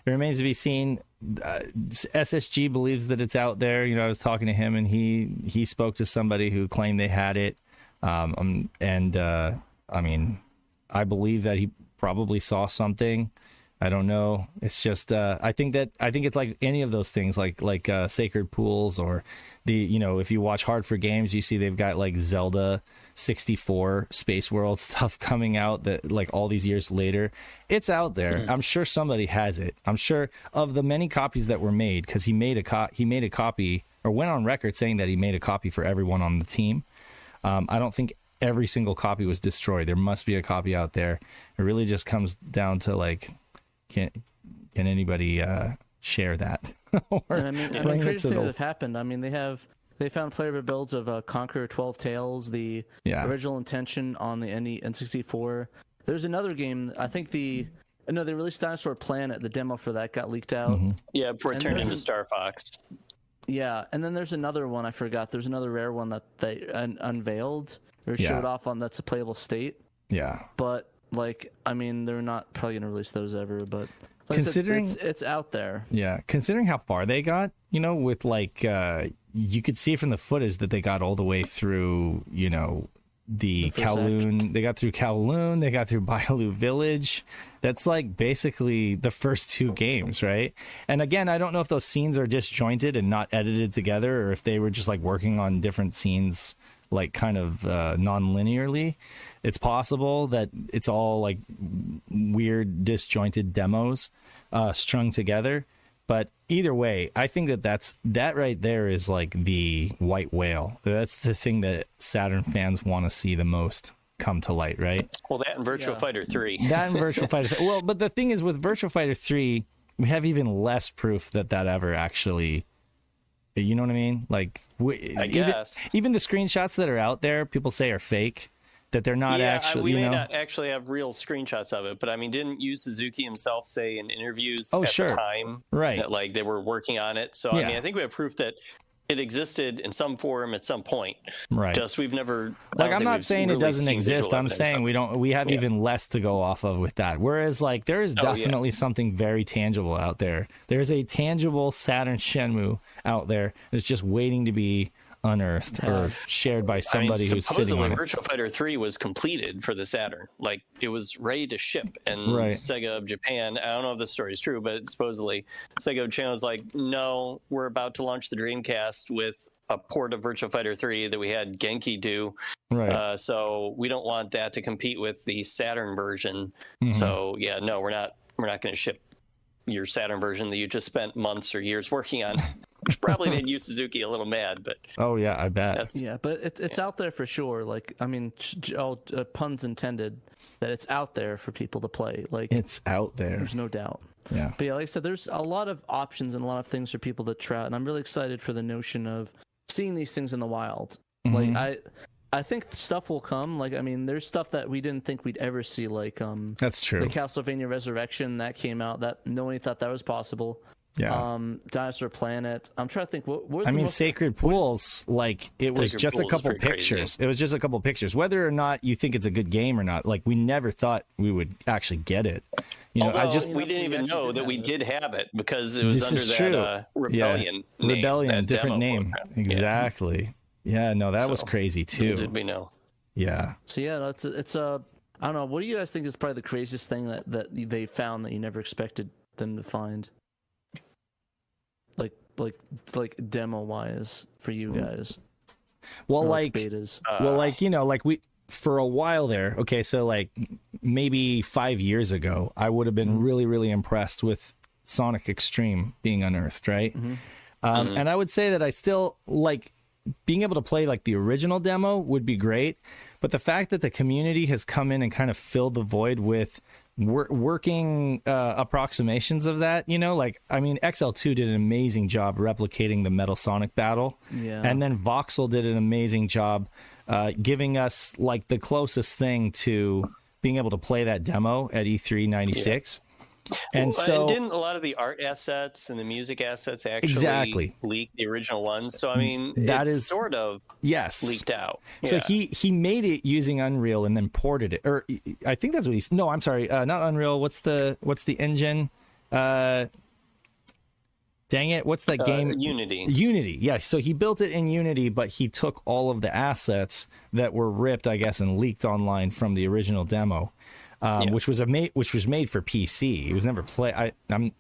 remains to be seen. SSG believes that it's out there. I was talking to him, and he spoke to somebody who claimed they had it. I mean, I believe that he probably saw something. I don't know. It's just I think it's like any of those things, like Sacred Pools, or if you watch Hard for Games, you see they've got like Zelda 64 Space World stuff coming out that like all these years later. It's out there. I'm sure somebody has it. I'm sure of the many copies that were made, because he made a copy, or went on record saying that he made a copy for everyone on the team. I don't think every single copy was destroyed. There must be a copy out there. It really just comes down to like, can anybody share that? Crazy things have happened. I mean, they have They found playable builds of Conqueror 12 Tales, the original intention on the N64. There's another game, I think they released Dinosaur Planet. The demo for that got leaked out. Yeah, before it turned into Star Fox. Yeah, and then there's another one I forgot. There's another rare one that they unveiled or showed off on that's a playable state. Yeah. But, like, I mean, they're not probably going to release those ever, but... Like Considering it's out there. Yeah, considering how far they got, you know, with like you could see from the footage that they got all the way through, you know, the Kowloon. They got through Kowloon, they got through Bailu Village. That's like basically the first 2 games, right? And again, I don't know if those scenes are disjointed and not edited together, or if they were just like working on different scenes like kind of non-linearly. It's possible that it's all like weird disjointed demos strung together, but either way, I think that right there is like the white whale. That's the thing that Saturn fans want to see the most come to light, right? Well, that and Virtua Fighter 3. That and Virtua Fighter 3. Well, but the thing is with Virtua Fighter 3, we have even less proof that ever actually, you know what I mean? Like, I guess. Even the screenshots that are out there, people say are fake. That they're not actually, we may not actually have real screenshots of it, but I mean, didn't Yu Suzuki himself say in interviews at the time that like they were working on it? So I mean, I think we have proof that it existed in some form at some point. Right. Just we've never. Like I'm not saying it doesn't exist. I'm saying we have even less to go off of with that. Whereas like there is definitely something very tangible out there. There's a tangible Saturn Shenmue out there that's just waiting to be unearthed or shared by somebody who's sitting on it. Virtua Fighter 3 was completed for the Saturn. Like it was ready to ship, and Sega of Japan, I don't know if this story is true, but supposedly Sega of Japan was like, no, we're about to launch the Dreamcast with a port of Virtua Fighter 3 that we had Genki do. Right. So we don't want that to compete with the Saturn version. So yeah, no, we're not going to ship your Saturn version that you just spent months or years working on. Which probably made Yu Suzuki a little mad, but I bet. Yeah, but it's out there for sure. Like, I mean, all puns intended, that it's out there for people to play. Like, it's out there. There's no doubt. Yeah. But yeah, like I said, there's a lot of options and a lot of things for people to try, and I'm really excited for the notion of seeing these things in the wild. Like, I think stuff will come. Like, I mean, there's stuff that we didn't think we'd ever see. Like, that's true. The Castlevania Resurrection that came out, that nobody thought that was possible. Yeah. Dinosaur Planet. I'm trying to think. Sacred Pools. Like it was just a couple pictures. It was just a couple pictures. Whether or not you think it's a good game or not, like we never thought we would actually get it. You know, we didn't even know that we did have it because it was under that Rebellion. Name, Rebellion, different name. Exactly. Yeah. No, that was crazy too. Did we know? Yeah. So yeah, it's I don't know. What do you guys think is probably the craziest thing that they found that you never expected them to find? Like demo wise for you guys. Well, like betas. You know, like we for a while there. Okay, so like maybe 5 years ago, I would have been really, really impressed with Sonic Extreme being unearthed, right? And I would say that I still like being able to play like the original demo would be great, but the fact that the community has come in and kind of filled the void with working approximations of that, you know, like I mean XL2 did an amazing job replicating the Metal Sonic battle, and then Voxel did an amazing job giving us like the closest thing to being able to play that demo at E3 96. And so didn't a lot of the art assets and the music assets actually leak the original ones? So I mean, that is sort of leaked out. So he made it using Unreal and then ported it, or I think that's what he's. No, I'm sorry, not Unreal. What's the engine? Dang it! What's that game? Unity. Unity. Yeah. So he built it in Unity, but he took all of the assets that were ripped, I guess, and leaked online from the original demo. Which was made for PC. It was never I don't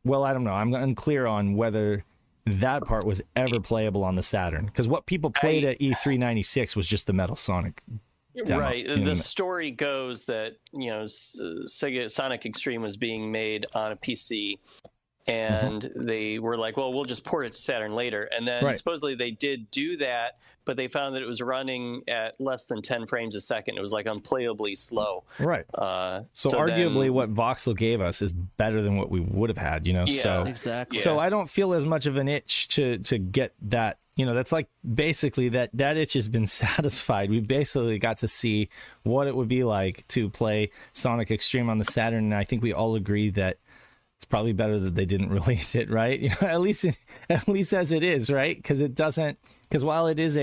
know. I'm unclear on whether that part was ever playable on the Saturn, because what people played at E3 96 was just the Metal Sonic demo. Right. The story goes that Sega Sonic Extreme was being made on a PC, and they were like, well, we'll just port it to Saturn later. And then supposedly they did do that, but they found that it was running at less than 10 frames a second. It was like unplayably slow. Right. So arguably what Voxel gave us is better than what we would have had, you know? Yeah, exactly. So I don't feel as much of an itch to get that that's like basically that itch has been satisfied. We basically got to see what it would be like to play Sonic Extreme on the Saturn, and I think we all agree that it's probably better that they didn't release it, right? At least as it is, right? Because while it is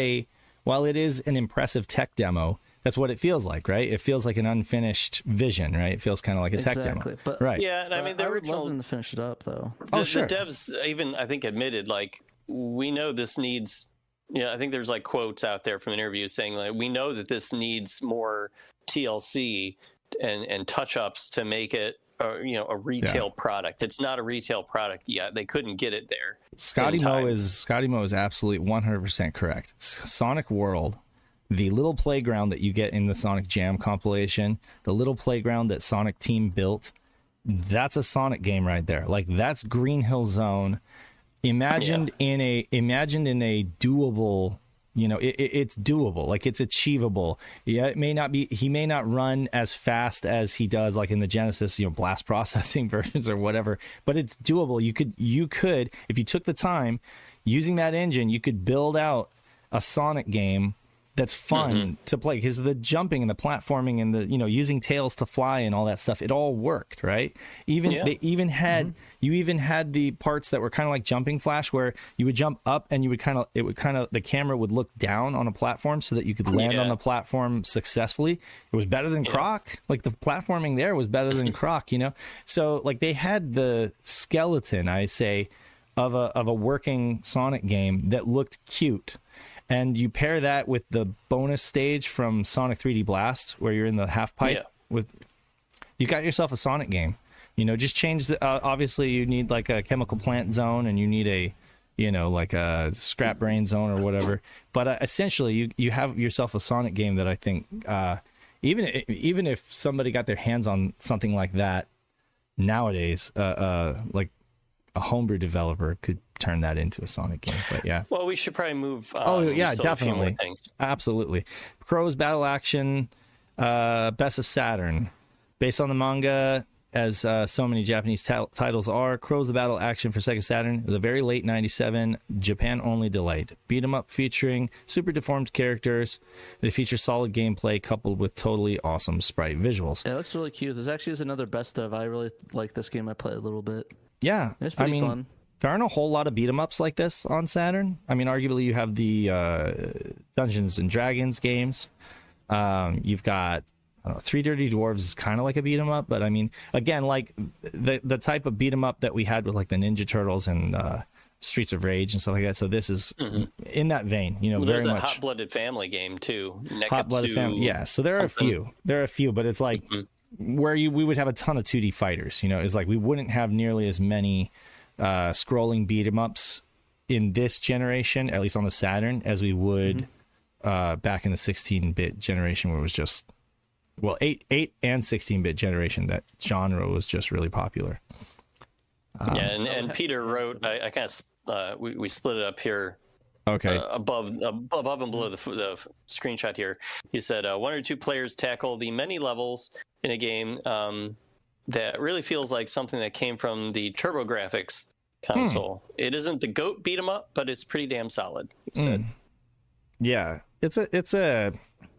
an impressive tech demo, that's what it feels like, right? It feels like an unfinished vision, right? It feels kind of like a tech demo, but, right? Yeah, and I mean, the I would original love them to finish it up, though. Sure. The devs even, I think, admitted, like, we know this needs. I think there's like quotes out there from interviews saying, like, we know that this needs more TLC and touch-ups to make it a retail product. It's not a retail product yet. They couldn't get it there. Scotty Mo is absolutely 100% correct. Sonic World, the little playground that you get in the Sonic Jam compilation, the little playground that Sonic Team built, that's a Sonic game right there. Like, that's Green Hill Zone imagined in a doable. It's doable, like it's achievable. Yeah, it may not be. He may not run as fast as he does, like in the Genesis, blast processing versions or whatever. But it's doable. You could, if you took the time, using that engine, you could build out a Sonic game that's fun to play, because the jumping and the platforming and the using tails to fly and all that stuff, it all worked, right? They even had you even had the parts that were kind of like Jumping Flash, where you would jump up and the camera would look down on a platform so that you could land on the platform successfully. It was better than Croc. Like, the platforming there was better than Croc, So like, they had the skeleton, I say, of a working Sonic game that looked cute. And you pair that with the bonus stage from Sonic 3D Blast, where you're in the half pipe. You got yourself a Sonic game. Just change obviously you need like a chemical plant zone, and you need like a scrap brain zone or whatever. But essentially, you have yourself a Sonic game that I think even if somebody got their hands on something like that nowadays, like a homebrew developer could turn that into a Sonic game. But yeah. Well, we should probably move. Definitely. Absolutely. Crow's Battle Action, Best of Saturn, based on the manga, as so many Japanese titles are. Crow's the Battle Action for Sega Saturn is a very late '97 Japan only delight. Beat 'em up featuring super deformed characters. They feature solid gameplay coupled with totally awesome sprite visuals. Yeah, it looks really cute. This actually is another best of. I really like this game. I played a little bit. Yeah, it's pretty fun. There aren't a whole lot of beat 'em ups like this on Saturn. I mean, arguably you have the Dungeons and Dragons games. You've got Three Dirty Dwarves is kind of like a beat 'em up, but I mean, again, like the type of beat 'em up that we had with like the Ninja Turtles and Streets of Rage and stuff like that. So this is in that vein, well, very much. There's a much Hot-Blooded Family game too. Hot Blooded Family, yeah. So there are a few. But it's like where we would have a ton of 2D fighters. It's like we wouldn't have nearly as many scrolling beat 'em ups in this generation, at least on the Saturn, as we would back in the 16-bit generation, where it was just 8 and 16-bit generation, that genre was just really popular. And Peter wrote, I kind of we split it up here. Okay. Above and below the screenshot here, he said 1 or 2 players tackle the many levels in a game that really feels like something that came from the TurboGrafx console. It isn't the GOAT beat 'em up, but it's pretty damn solid, he said. Yeah, it's a.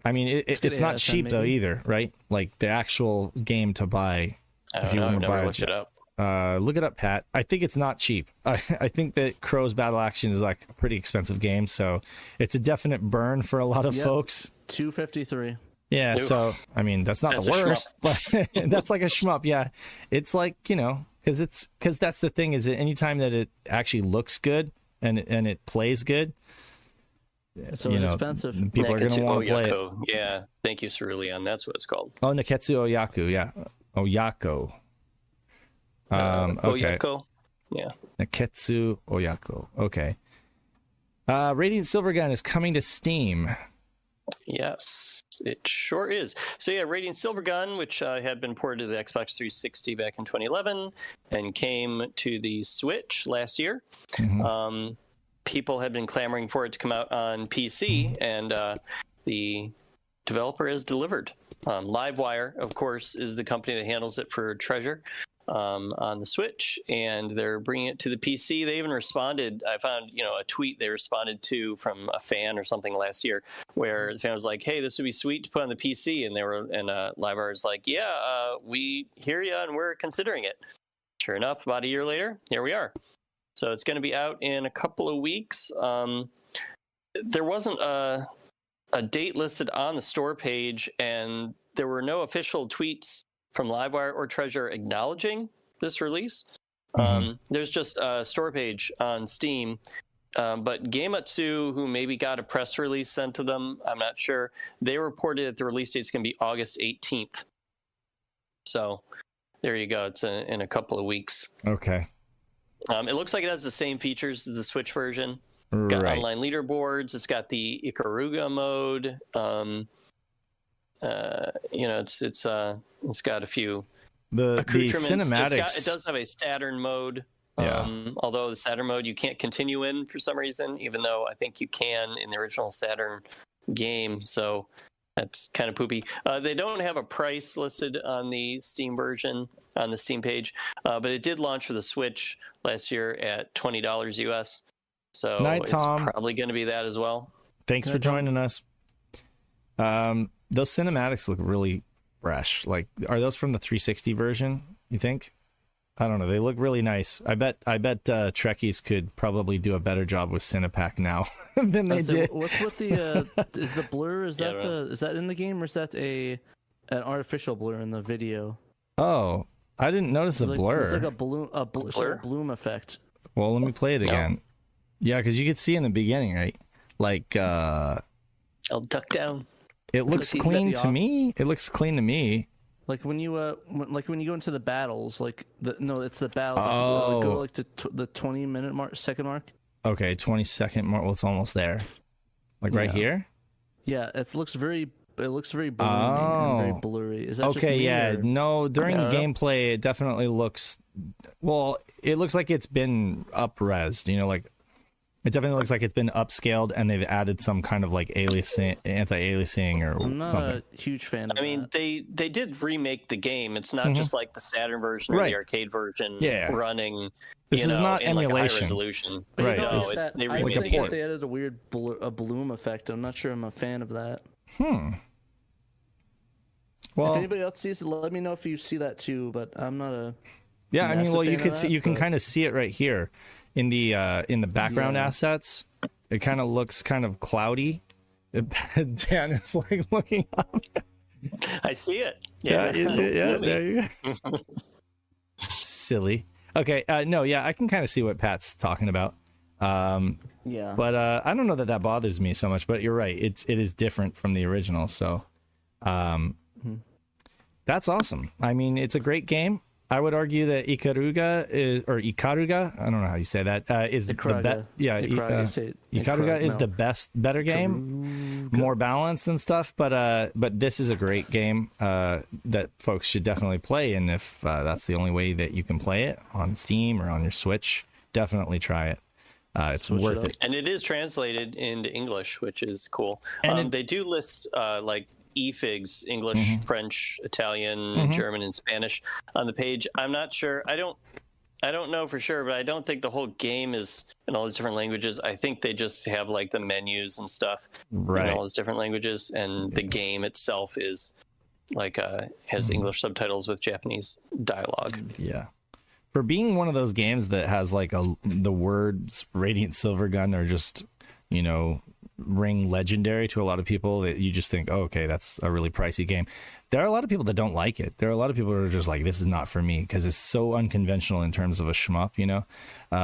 I mean, it's not cheap though either, right? Like the actual game to buy. If you want to buy it up. Look it up, Pat. I think it's not cheap. I think that Crow's Battle Action is like a pretty expensive game, so it's a definite burn for a lot of folks. $253. Yeah, Oof. so I mean that's not the worst, but that's like a shmup. Yeah, it's like because that's the thing, is that anytime that it actually looks good and it plays good, it's always expensive. People are going to want to play it. Yeah, thank you, Cerulean. That's what it's called. Oh, Neketsu Oyaku, yeah, Oyako. Okay. Oyako, yeah. Neketsu Oyako. Okay. Radiant Silvergun is coming to Steam. Yes, it sure is. So yeah, Radiant Silvergun, which had been ported to the Xbox 360 back in 2011 and came to the Switch last year. People had been clamoring for it to come out on PC, and the developer has delivered. Livewire, of course, is the company that handles it for Treasure. on the Switch, and they're bringing it to the PC. They even responded. I found, a tweet they responded to from a fan or something last year, where the fan was like, "Hey, this would be sweet to put on the PC," and LiveWire is like, "Yeah, we hear you, and we're considering it." Sure enough, about a year later, here we are. So it's going to be out in a couple of weeks. There wasn't a date listed on the store page, and there were no official tweets from Livewire or Treasure acknowledging this release. There's just a store page on Steam, but Gamatsu, who maybe got a press release sent to them, I'm not sure, they reported that the release date is going to be August 18th. So there you go. It's in a couple of weeks. Okay. It looks like it has the same features as the Switch version. It's got online leaderboards. It's got the Ikaruga mode. It's got a few the It cinematics. does have a Saturn mode. Although the Saturn mode you can't continue in for some reason, even though I think you can in the original Saturn game. So that's kind of poopy. They don't have a price listed on the Steam version on the Steam page, but it did launch for the Switch last year at $20 US. So it's probably going to be that as well. Thanks for joining us. Those cinematics look really fresh. Like, are those from the 360 version, you think? I don't know. They look really nice. I bet Trekkies could probably do a better job with Cinepack now than they did. What's with the is the blur? Is that in the game, or is that an artificial blur in the video? Oh, I didn't notice the blur. It's like a bloom effect. Well, let me play it again. Yeah, because you could see in the beginning, right? Like, I'll duck down. It looks clean to me. It looks clean to me. Like when you when you go into the battles, it's the battles. Oh, go to the 20-minute second mark. Okay, 20-second mark. Well, it's almost there. Like right here. Yeah, it looks very blurry and very blurry. Is that okay? Just me, yeah, or? no. During gameplay, it definitely looks. Well, it looks like it's been up-resed. Like. It definitely looks like it's been upscaled, and they've added some kind of like anti-aliasing or I'm not something. a huge fan of that. They did remake the game. It's not just like the Saturn version or the arcade version running. This is not in emulation. Like a high resolution. Right. They I remade think they added a weird bloom effect. I'm not sure I'm a fan of that. Well, if anybody else sees it, let me know if you see that too. But I'm not a. Yeah, you could see. You can kind of see it right here. In the background assets, it kind of looks kind of cloudy. Dan is like looking up. I see it. Yeah, there you go. Silly. Okay, I can kind of see what Pat's talking about. But I don't know that bothers me so much. But you're right. It is different from the original. So, that's awesome. I mean, it's a great game. I would argue that Ikaruga, I don't know how you say that, is Ikaruga. the best. Yeah, Ikaruga is the better game, more balanced and stuff. But this is a great game that folks should definitely play. And if that's the only way that you can play it on Steam or on your Switch, definitely try it. It's worth it. And it is translated into English, which is cool. And they do list like eFigs, English, French, Italian, German, and Spanish on the page. I'm not sure. I don't know for sure, but I don't think the whole game is in all these different languages. I think they just have like the menus and stuff in all those different languages, and the game itself is like has English subtitles with Japanese dialogue. Yeah. For being one of those games that has like the words Radiant Silvergun are just, ring legendary to a lot of people, that you just think, oh, okay, that's a really pricey game. There are a lot of people that don't like it. There are a lot of people who are just like, this is not for me, because it's so unconventional in terms of a shmup,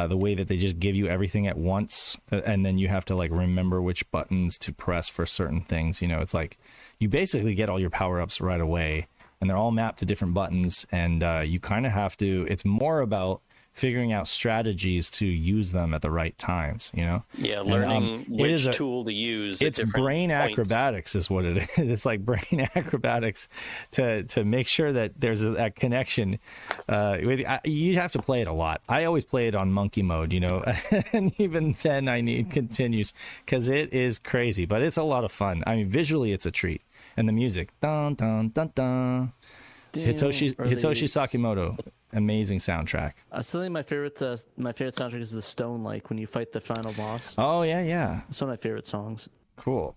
the way that they just give you everything at once, and then you have to like remember which buttons to press for certain things. It's like you basically get all your power-ups right away, and they're all mapped to different buttons, and you kind of have to, it's more about figuring out strategies to use them at the right times, learning which tool to use. It's brain acrobatics is what it is. It's like brain acrobatics to make sure that there's that connection. You have to play it a lot. I always play it on monkey mode, and even then I need continues, because it is crazy, but it's a lot of fun. I mean, visually it's a treat, and the music, dun dun dun dun. Hitoshi Sakimoto. amazing soundtrack. I still think my favorite soundtrack is the Stone, like when you fight the final boss. Oh yeah. It's one of my favorite songs. Cool.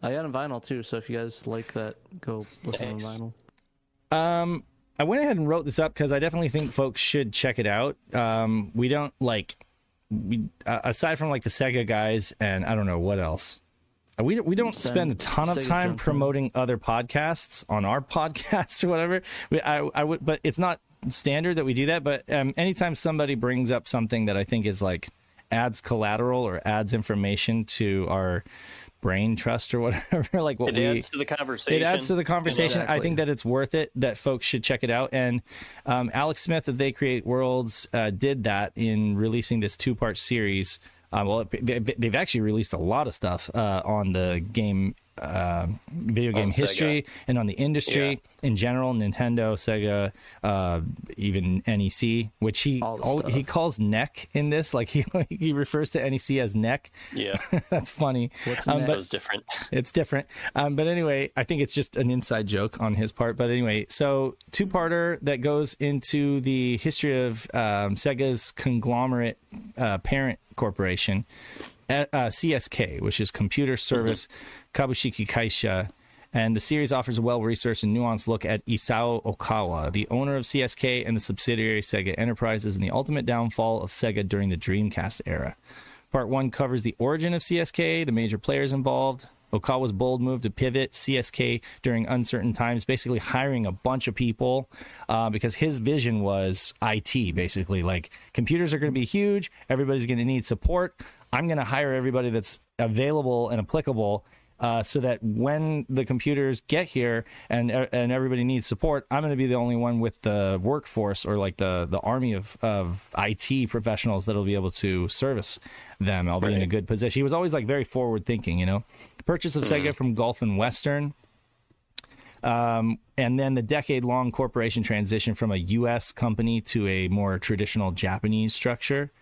I got on vinyl too, so if you guys like that, go listen on vinyl. I went ahead and wrote this up because I definitely think folks should check it out. We don't aside from like the Sega guys and I don't know what else. We don't spend a ton of time promoting other podcasts on our podcast or whatever. I would, but it's not standard that we do that. But anytime somebody brings up something that I think is like adds collateral or adds information to our brain trust or whatever, like what adds to the conversation. It adds to the conversation. Exactly. I think that it's worth it, that folks should check it out. And Alex Smith of They Create Worlds did that in releasing this 2-part series. They've actually released a lot of stuff on the game, video game history, and on the industry in general, Nintendo, Sega, even NEC, which he calls NEC in this. Like he refers to NEC as NEC. Yeah, that's funny. What's but that was different. It's different. But anyway, I think it's just an inside joke on his part. But anyway, so 2-parter that goes into the history of Sega's conglomerate parent corporation, CSK, which is Computer Service Kabushiki Kaisha, and the series offers a well-researched and nuanced look at Isao Okawa, the owner of CSK and the subsidiary Sega Enterprises, and the ultimate downfall of Sega during the Dreamcast era. Part 1 covers the origin of CSK, the major players involved, Okawa's bold move to pivot CSK during uncertain times, basically hiring a bunch of people because his vision was IT, basically. Like, computers are going to be huge. Everybody's going to need support. I'm going to hire everybody that's available and applicable so that when the computers get here and everybody needs support, I'm going to be the only one with the workforce or like the army of IT professionals that'll be able to service them. I'll be in a good position. He was always like very forward thinking, you know. Purchase of Sega from Gulf and Western. And then the decade-long corporation transition from a U.S. company to a more traditional Japanese structure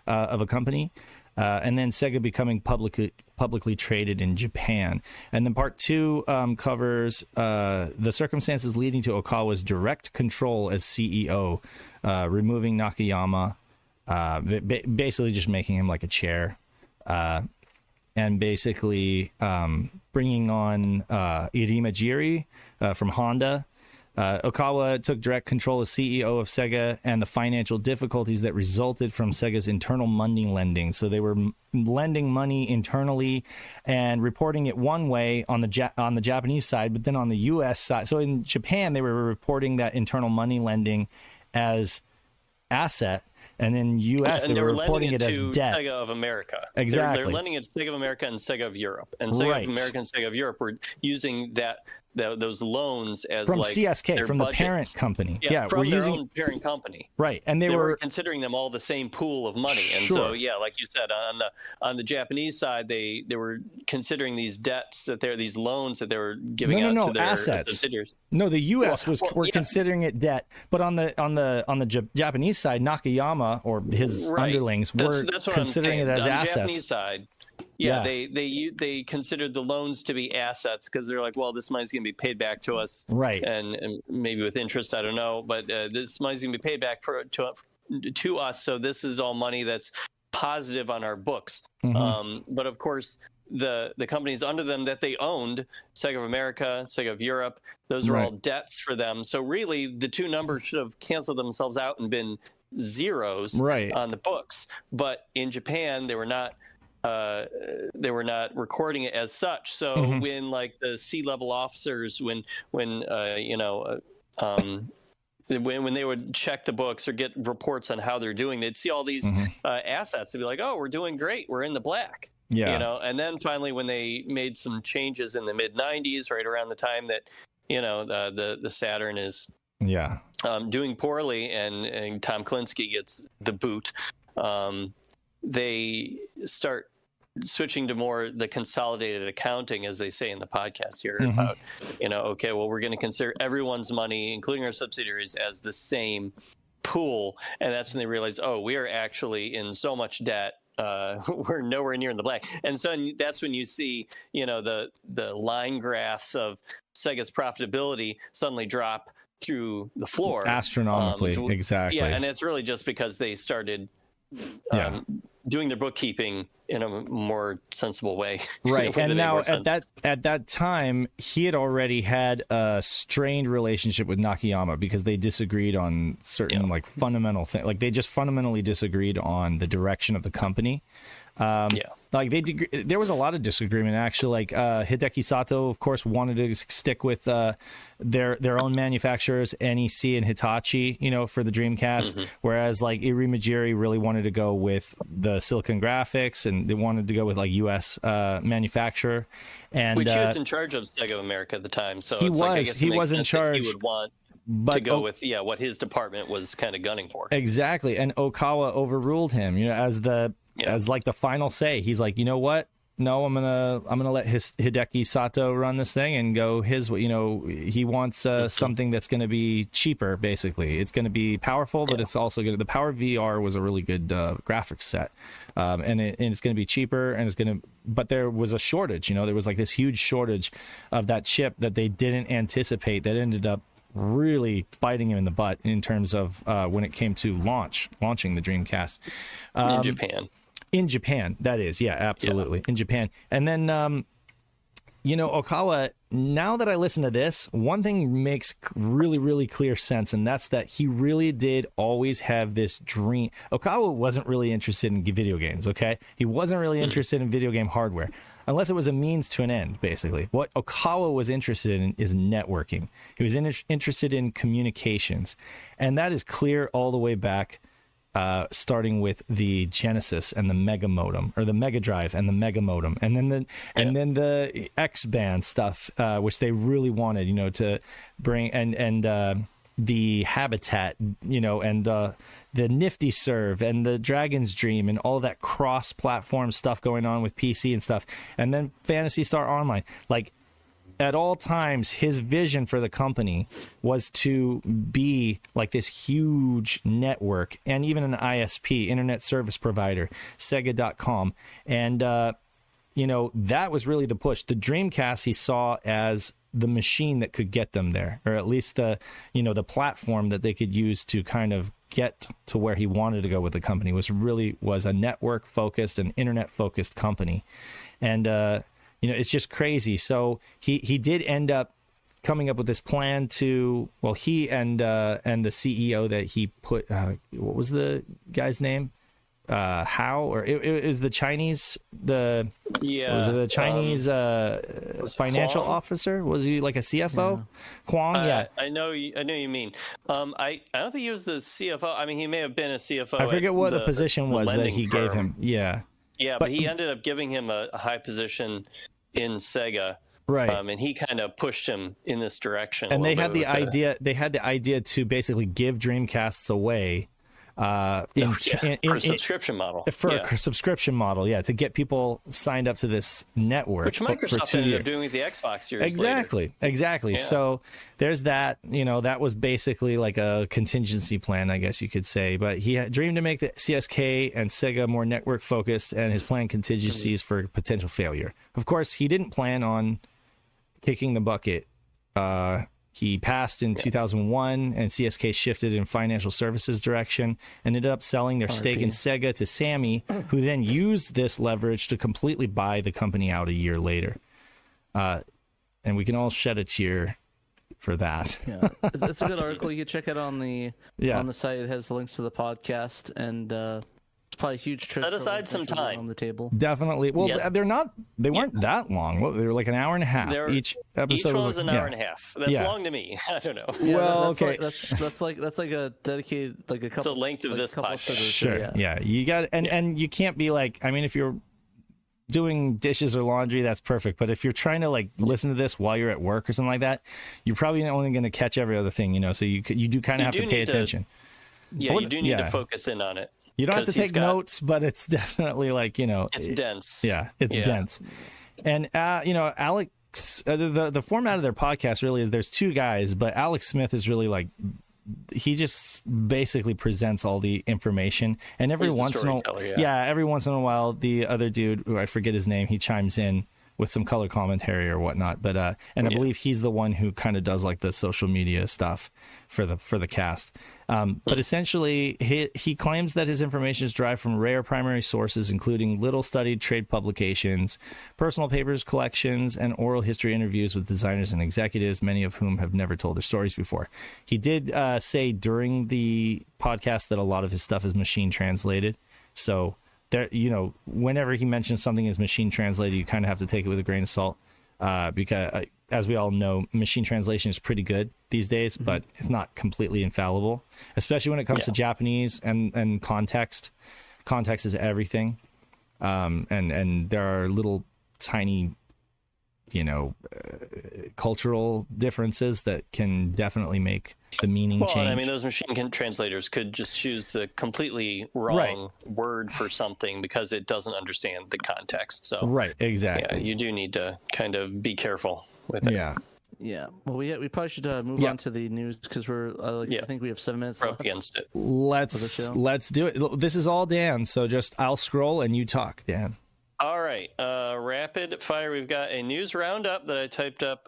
of a company. And then Sega becoming publicly traded in Japan. And then part 2 covers the circumstances leading to Okawa's direct control as CEO, removing Nakayama, basically just making him like a chair, and basically bringing on Irima Jiri from Honda. Okawa took direct control as CEO of Sega and the financial difficulties that resulted from Sega's internal money lending. So they were lending money internally and reporting it one way on the Japanese side, but then on the U.S. side. So in Japan, they were reporting that internal money lending as asset. And in U.S., and they were reporting it as debt. Sega of America. Exactly. They're lending it to Sega of America and Sega of Europe. And Sega of America and Sega of Europe were using those loans as from like CSK, from budgets. The parent company. Yeah, from we're their using own parent company. Right, and they were considering them all the same pool of money. And so, yeah, like you said, on the Japanese side, they were considering these debts these loans that they were giving out to their assets. subsidiaries. No, the U.S. were considering it debt, but on the Japanese side, Nakayama or his underlings were considering it as on assets. The Japanese side, they considered the loans to be assets because they're like, well, this money's going to be paid back to us, right? And maybe with interest, I don't know, but this money's going to be paid back to us. So this is all money that's positive on our books. But of course, the companies under them that they owned, Sega of America, Sega of Europe, those are all debts for them. So really, the two numbers should have canceled themselves out and been zeros on the books. But in Japan, they were not recording it as such. So when like the C-level officers, when they would check the books or get reports on how they're doing, they'd see all these assets and be like, oh, we're doing great. We're in the black. Yeah. You know, and then finally when they made some changes in the mid 90s, right around the time that, the Saturn is doing poorly and Tom Klinsky gets the boot, they start switching to more the consolidated accounting, as they say in the podcast here, about, okay, well, we're going to consider everyone's money, including our subsidiaries, as the same pool. And that's when they realize, oh, we are actually in so much debt. We're nowhere near in the black. And so that's when you see, the line graphs of Sega's profitability suddenly drop through the floor astronomically. Exactly. Yeah, and it's really just because they started doing their bookkeeping in a more sensible way. Right. And now at that time, he had already had a strained relationship with Nakayama because they disagreed on certain like fundamental things. Like they just fundamentally disagreed on the direction of the company. Like there was a lot of disagreement actually. Like Hideki Sato, of course, wanted to stick with their own manufacturers, NEC and Hitachi, for the Dreamcast. Whereas like Iri Majiri really wanted to go with the Silicon Graphics, and they wanted to go with like US manufacturer. And which he was in charge of Sega America at the time, so he it's was. Like, I guess he was in charge. He would want to go with what his department was kind of gunning for. Exactly, and Okawa overruled him. As like the final say. He's like, you know what? No, I'm gonna let Hideki Sato run this thing and go his way. He wants something that's going to be cheaper. Basically, it's going to be powerful, but it's also going to. The Power VR was a really good graphics set, and it's going to be cheaper, and it's going to. But there was a shortage. There was like this huge shortage of that chip that they didn't anticipate. That ended up really biting him in the butt in terms of when it came to launching the Dreamcast in Japan. In Japan, that is, yeah, absolutely. In Japan. And then, Okawa, now that I listen to this, one thing makes really, really clear sense, and that's that he really did always have this dream. Okawa wasn't really interested in video games, okay? He wasn't really interested in video game hardware, unless it was a means to an end, basically. What Okawa was interested in is networking. He was interested in communications, and that is clear all the way back starting with the Genesis and the Mega Modem, or the Mega Drive and the Mega Modem, and then the X band stuff, which they really wanted, to bring, and the Habitat, and the Nifty Serve and the Dragon's Dream and all that cross-platform stuff going on with PC and stuff, and then Phantasy Star Online, like. At all times, his vision for the company was to be like this huge network, and even an ISP, Internet Service Provider, Sega.com. And, that was really the push. The Dreamcast he saw as the machine that could get them there, or at least the platform that they could use to kind of get to where he wanted to go with the company. Was a network-focused and Internet-focused company. And, it's just crazy. So he did end up coming up with this plan to, he and the CEO that he put, what was the guy's name? It was the Chinese, was it a Chinese financial officer? Was he like a CFO? Yeah. Huang, yeah. I know you mean. I don't think he was the CFO. I mean, he may have been a CFO. I forget what the position was that he gave him. Yeah. Yeah, but he ended up giving him a high position in Sega, right? And he kind of pushed him in this direction. And they had the idea. They had the idea to basically give Dreamcasts away for a subscription model. A subscription model, to get people signed up to this network, which Microsoft ended up doing with the Xbox years Exactly. Yeah. So there's that. That was basically like a contingency plan, I guess you could say. But he had dreamed to make the CSK and Sega more network focused, and his plan contingencies for potential failure. Of course, he didn't plan on kicking the bucket. He passed in 2001, and CSK shifted in financial services direction and ended up selling their stake in Sega to Sammy, who then used this leverage to completely buy the company out a year later. And we can all shed a tear for that. Yeah, it's a good article. You can check it on the site. It has links to the podcast, and it's probably a huge trip. Set aside some time on the table. Definitely. Well, they weren't that long. They were like an hour and a half. Each episode was an hour and a half. That's long to me. I don't know. Yeah, well, that's okay. That's like a dedicated, like a couple. It's the length of this podcast. Sure. Yeah. You got and you can't be like. I mean, if you're doing dishes or laundry, that's perfect. But if you're trying to like listen to this while you're at work or something like that, you're probably only going to catch every other thing. So you do kind of have to pay attention. You do need to focus in on it. You don't have to take notes, but it's definitely like, it's dense. Yeah, it's dense. And, Alex, the format of their podcast really is there's two guys, but Alex Smith is really like, he just basically presents all the information. And every once in a while, the other dude, who I forget his name, he chimes in with some color commentary or whatnot. But and I believe he's the one who kind of does like the social media stuff for the cast. But essentially, he claims that his information is derived from rare primary sources, including little studied trade publications, personal papers, collections, and oral history interviews with designers and executives, many of whom have never told their stories before. He did say during the podcast that a lot of his stuff is machine translated. So there, whenever he mentions something is machine translated, you kind of have to take it with a grain of salt, because as we all know, machine translation is pretty good these days, but it's not completely infallible, especially when it comes to Japanese and context. Context is everything. And there are little tiny, cultural differences that can definitely make the meaning change. I mean, those machine translators could just choose the completely wrong word for something because it doesn't understand the context. So right, exactly. Yeah, you do need to kind of be careful with it. Yeah. Well, we probably should move on to the news because we're I think we have 7 minutes left against it. Let's do it. This is all Dan, so I'll scroll and you talk, Dan. All right, rapid fire. We've got a news roundup that I typed up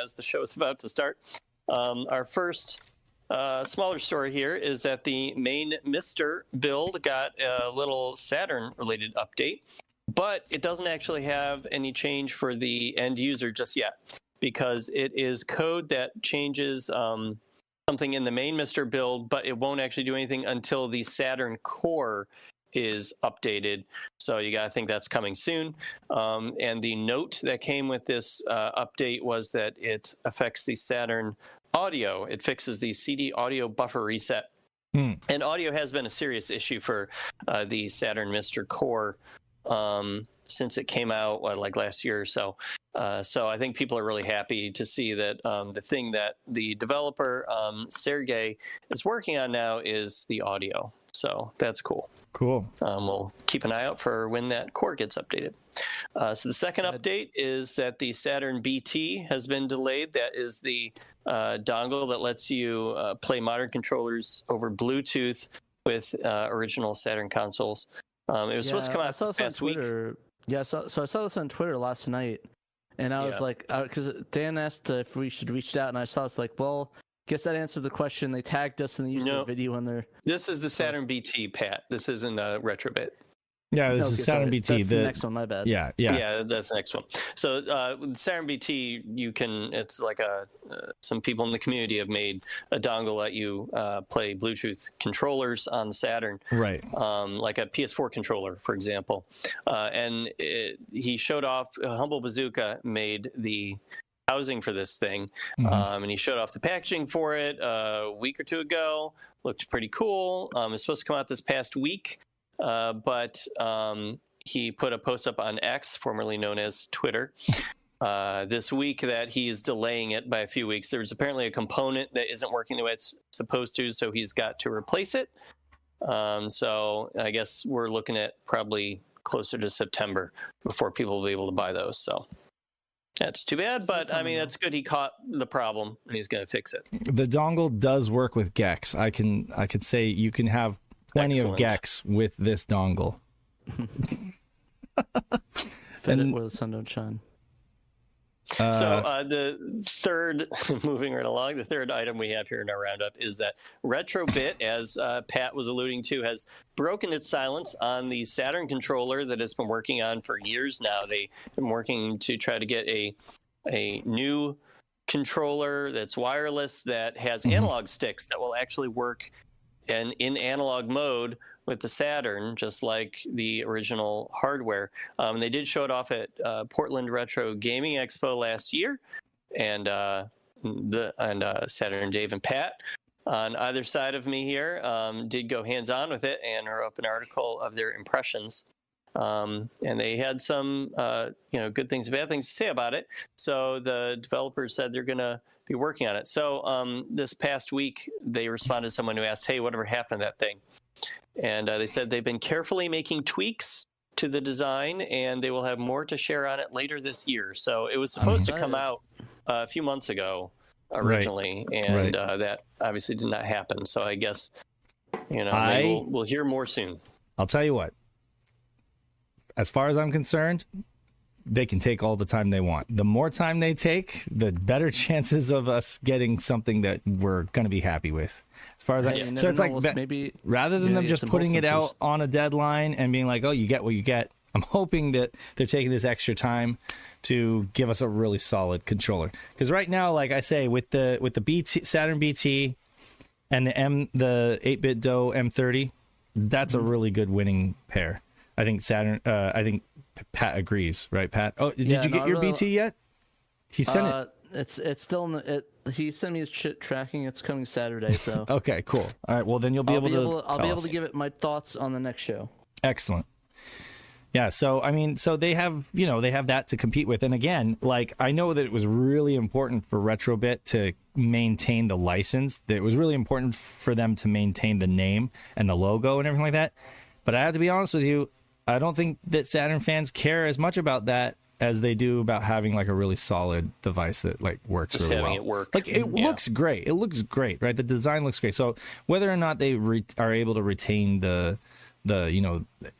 as the show is about to start. Our first smaller story here is that the main Mister build got a little Saturn-related update, but it doesn't actually have any change for the end user just yet, because it is code that changes something in the main Mister build, but it won't actually do anything until the Saturn core is updated. So you got to think that's coming soon. And the note that came with this update was that it affects the Saturn audio. It fixes the CD audio buffer reset. And audio has been a serious issue for the Saturn Mister core since it came out like last year or so. So I think people are really happy to see that the thing that the developer SEGA is working on now is the audio. So that's cool. Cool. We'll keep an eye out for when that core gets updated. So the second update is that the Saturn BT has been delayed. That is the dongle that lets you play modern controllers over Bluetooth with original Saturn consoles. It was supposed to come out this past week. Yeah, so I saw this on Twitter last night, and I was like, because Dan asked if we should reach out, and I saw it's like, well, guess that answered the question. They tagged us and they used the video in there. This is the Saturn BT, Pat. This isn't a Retrobit. Yeah, this is Saturn BT. That's the next one, my bad. Yeah, that's the next one. So Saturn BT, it's like some people in the community have made a dongle that you play Bluetooth controllers on the Saturn, right? Like a PS4 controller, for example. And he showed off. Humble Bazooka made the housing for this thing, and he showed off the packaging for it a week or two ago. Looked pretty cool. It's supposed to come out this past week. But he put a post up on X, formerly known as Twitter, this week that he's delaying it by a few weeks. There's apparently a component that isn't working the way it's supposed to, so he's got to replace it. So I guess we're looking at probably closer to September before people will be able to buy those. So that's too bad, but I mean, that's good. He caught the problem and he's going to fix it. The dongle does work with gex. I could say you can have plenty of gex with this dongle. Fit it where the sun don't shine. So the third, moving right along, the third item we have here in our roundup is that Retrobit, as Pat was alluding to, has broken its silence on the Saturn controller that it's been working on for years now. They've been working to try to get a new controller that's wireless that has analog sticks that will actually work and in analog mode with the Saturn, just like the original hardware. They did show it off at Portland Retro Gaming Expo last year, and Saturn Dave and Pat on either side of me here did go hands-on with it and wrote up an article of their impressions. And they had some good things and bad things to say about it. So the developers said they're going to be working on it. So this past week, they responded to someone who asked, hey, whatever happened to that thing? And they said they've been carefully making tweaks to the design, and they will have more to share on it later this year. So it was supposed to come out a few months ago originally, and that obviously did not happen. So I guess, maybe we'll hear more soon. I'll tell you what. As far as I'm concerned, they can take all the time they want. The more time they take, the better chances of us getting something that we're going to be happy with. As far as so it's like maybe rather than them just putting it out on a deadline and being like, oh, you get what you get. I'm hoping that they're taking this extra time to give us a really solid controller. Because right now, like I say, with the BT Saturn BT and the 8-bit DOE M30, that's a really good winning pair. I think I think Pat agrees, right, Pat? Oh, did you get your BT yet? He sent it. It's still in the. He sent me his shit tracking. It's coming Saturday, so. Okay, cool. All right, well then you'll be able to. I'll be able to give it my thoughts on the next show. Excellent. Yeah, so I mean, so they have, they have that to compete with. And again, like I know that it was really important for Retrobit to maintain the license. That it was really important for them to maintain the name and the logo and everything like that. But I have to be honest with you, I don't think that Saturn fans care as much about that as they do about having like a really solid device that like works just really having well. It work. Like it looks great. It looks great, right? The design looks great. So whether or not they are able to retain the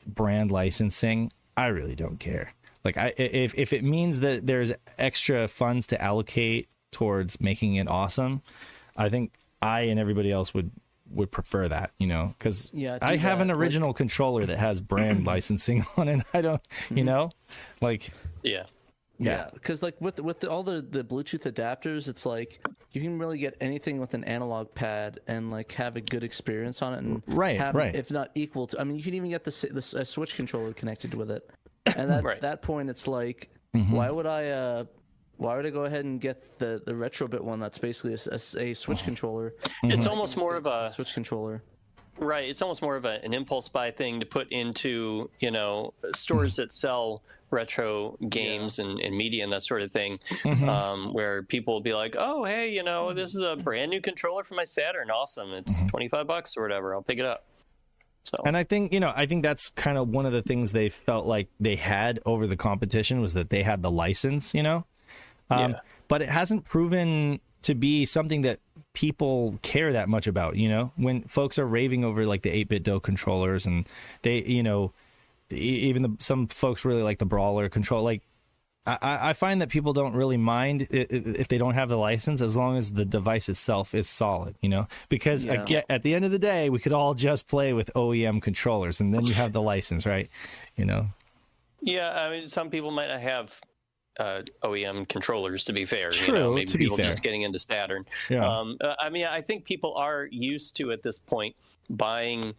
brand licensing, I really don't care. Like if it means that there's extra funds to allocate towards making it awesome, I think I and everybody else would prefer that, because I have an original controller that has brand licensing on it. I don't, like yeah, because like with all the Bluetooth adapters, it's like you can really get anything with an analog pad and like have a good experience on it, and right, if not equal to. I mean, you can even get the Switch controller connected with it, and at that point, it's like, why would I go ahead and get the Retrobit one that's basically a Switch controller? It's almost more of a Switch controller. Right. It's almost more of an impulse buy thing to put into, stores that sell retro games and media and that sort of thing, where people will be like, oh, hey, this is a brand new controller for my Saturn. Awesome. It's $25 or whatever. I'll pick it up. So. And I think that's kind of one of the things they felt like they had over the competition was that they had the license, but it hasn't proven to be something that people care that much about, when folks are raving over like the 8-bit DOE controllers, and they, even some folks really like the Brawler control. Like I find that people don't really mind if they don't have the license, as long as the device itself is solid, because again, at the end of the day, we could all just play with OEM controllers, and then you have the license, right? Yeah, I mean, some people might not have OEM controllers, to be fair. True, maybe to be people fair. just getting into Saturn. Yeah. I mean, I think people are used to, at this point, buying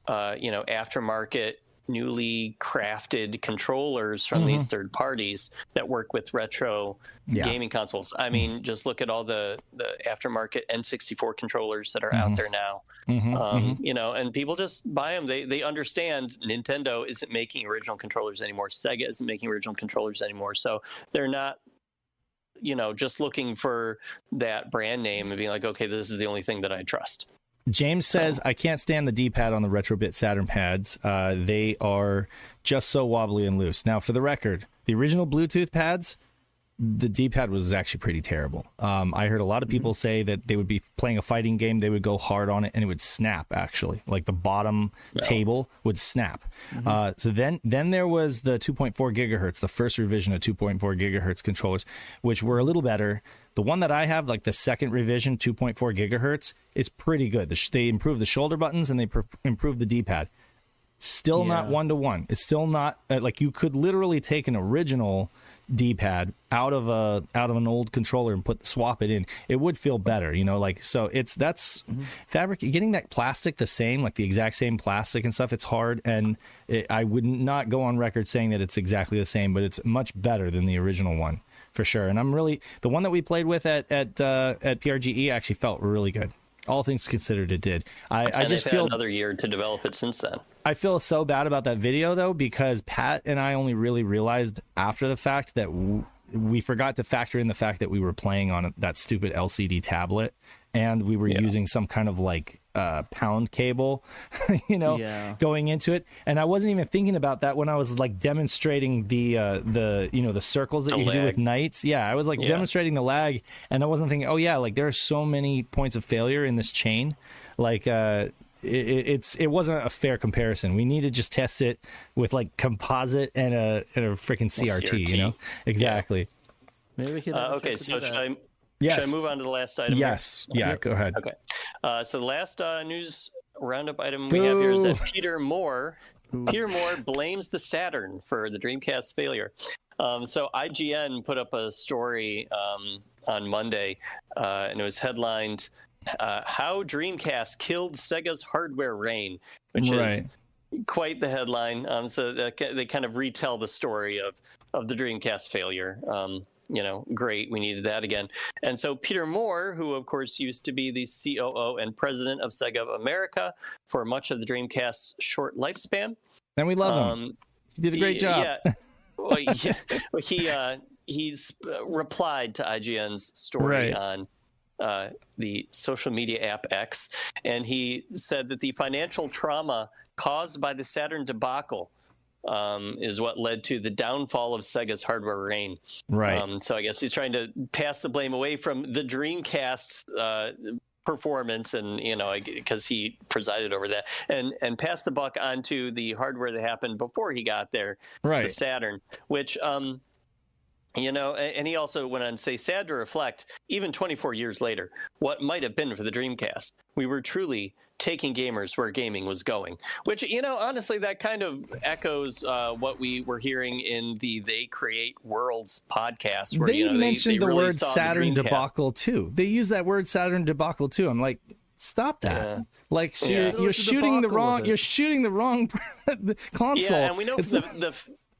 aftermarket, newly crafted controllers from these third parties that work with retro gaming consoles. I mean, just look at all the aftermarket N64 controllers that are out there now. And people just buy them. They understand Nintendo isn't making original controllers anymore. Sega isn't making original controllers anymore. So they're not, just looking for that brand name and being like, okay, this is the only thing that I trust. James says, I can't stand the D-pad on the Retrobit Saturn pads. They are just so wobbly and loose. Now, for the record, the original Bluetooth pads, the D-pad was actually pretty terrible. I heard a lot of people say that they would be playing a fighting game, they would go hard on it, and it would snap, actually. Like the bottom table would snap. So then there was the 2.4 gigahertz, the first revision of 2.4 gigahertz controllers, which were a little better. The one that I have, like the second revision, 2.4 gigahertz, is pretty good. They improved the shoulder buttons and they improved the D-pad. Still not one-to-one. It's still not like you could literally take an original D-pad out of an old controller and swap it in. It would feel better, so that's fabric. Getting that plastic the same, like the exact same plastic and stuff, it's hard, and I would not go on record saying that it's exactly the same, but it's much better than the original one. For sure. And the one that we played with at PRGE actually felt really good. All things considered, it did. I just feel another year to develop it since then. I feel so bad about that video though, because Pat and I only really realized after the fact that we forgot to factor in the fact that we were playing on that stupid LCD tablet, and we were using some kind of like pound cable, going into it. And I wasn't even thinking about that when I was like demonstrating the circles that you can do with knights. Yeah, I was like demonstrating the lag, and I wasn't thinking, like there are so many points of failure in this chain. Like it wasn't a fair comparison. We need to just test it with like composite and a freaking CRT, you know? Exactly. Yeah. Maybe we can. Okay, so should I move on to the last item? Yes. Here? Yeah, go ahead. Okay. So the last news roundup item we have here is that Peter Moore blames the Saturn for the Dreamcast's failure. So IGN put up a story on Monday, and it was headlined, How Dreamcast Killed Sega's Hardware Reign, which is quite the headline. So they kind of retell the story of the Dreamcast failure. Great. We needed that again. And so Peter Moore, who of course used to be the COO and president of Sega of America for much of the Dreamcast's short lifespan. And we love him. He did a great job. Yeah. Well, he's replied to IGN's story on the social media app X, and he said that the financial trauma caused by the Saturn debacle is what led to the downfall of Sega's hardware reign. Right. So I guess he's trying to pass the blame away from the Dreamcast's performance, and because he presided over that, and pass the buck onto the hardware that happened before he got there, the Saturn, which and he also went on to say, sad to reflect, even 24 years later, what might have been for the Dreamcast. We were truly taking gamers where gaming was going, which, honestly, that kind of echoes what we were hearing in the They Create Worlds podcast. Where, they mentioned the really word Saturn debacle too. They use that word Saturn debacle too. I'm like, stop that. Yeah. Like, so you're shooting the wrong, console. Yeah, and we know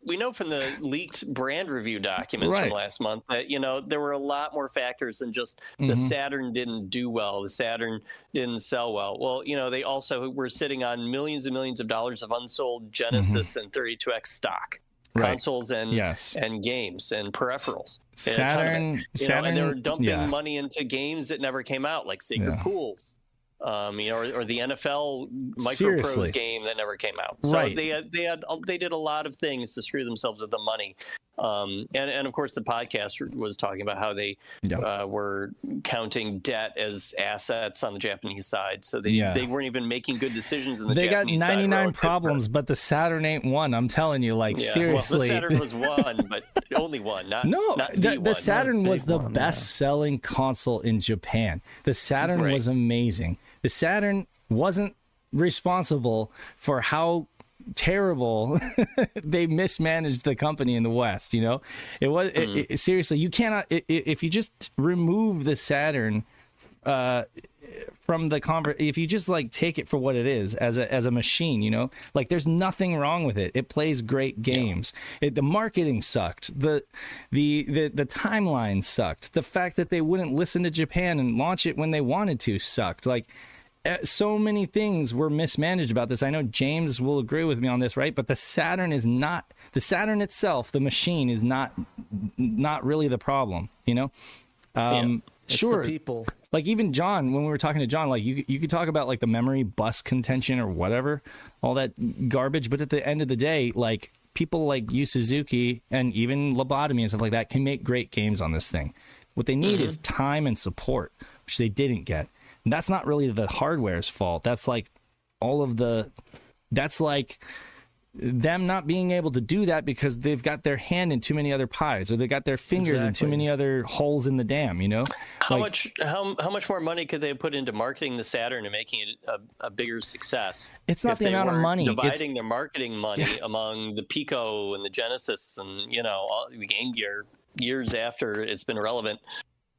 we know from the leaked brand review documents from last month that, there were a lot more factors than just the Saturn didn't do well, the Saturn didn't sell well. Well, they also were sitting on millions and millions of dollars of unsold Genesis and 32X stock. Consoles and games and peripherals. Saturn, and they were dumping money into games that never came out, like Sacred Pools. Or the NFL Microprose game that never came out. So they did a lot of things to screw themselves with the money. And of course the podcast was talking about how they were counting debt as assets on the Japanese side. So they weren't even making good decisions in the Japanese side. They got 99 problems, but the Saturn ain't one. I'm telling you, seriously. Well, the Saturn was one, but only one. The Saturn was the best-selling console in Japan. The Saturn was amazing. The Saturn wasn't responsible for how terrible they mismanaged the company in the West. It was seriously, you cannot, if you just remove the Saturn from the if you just take it for what it is as a machine, there's nothing wrong with it. It plays great games. The marketing sucked. The timeline sucked. The fact that they wouldn't listen to Japan and launch it when they wanted to sucked. So many things were mismanaged about this. I know James will agree with me on this, right? But the Saturn itself, the machine, is not really the problem, Sure, the people. Even John, when we were talking to John, you could talk about the memory bus contention or whatever, all that garbage. But at the end of the day, people like Yu Suzuki and even Lobotomy and stuff like that can make great games on this thing. What they need is time and support, which they didn't get. And that's not really the hardware's fault. That's them not being able to do that because they've got their hand in too many other pies, or they got their fingers in too many other holes in the dam, How much more money could they have put into marketing the Saturn and making it a bigger success? It's not the amount of money. Dividing their marketing money among the Pico and the Genesis and, all the Game Gear years after it's been relevant.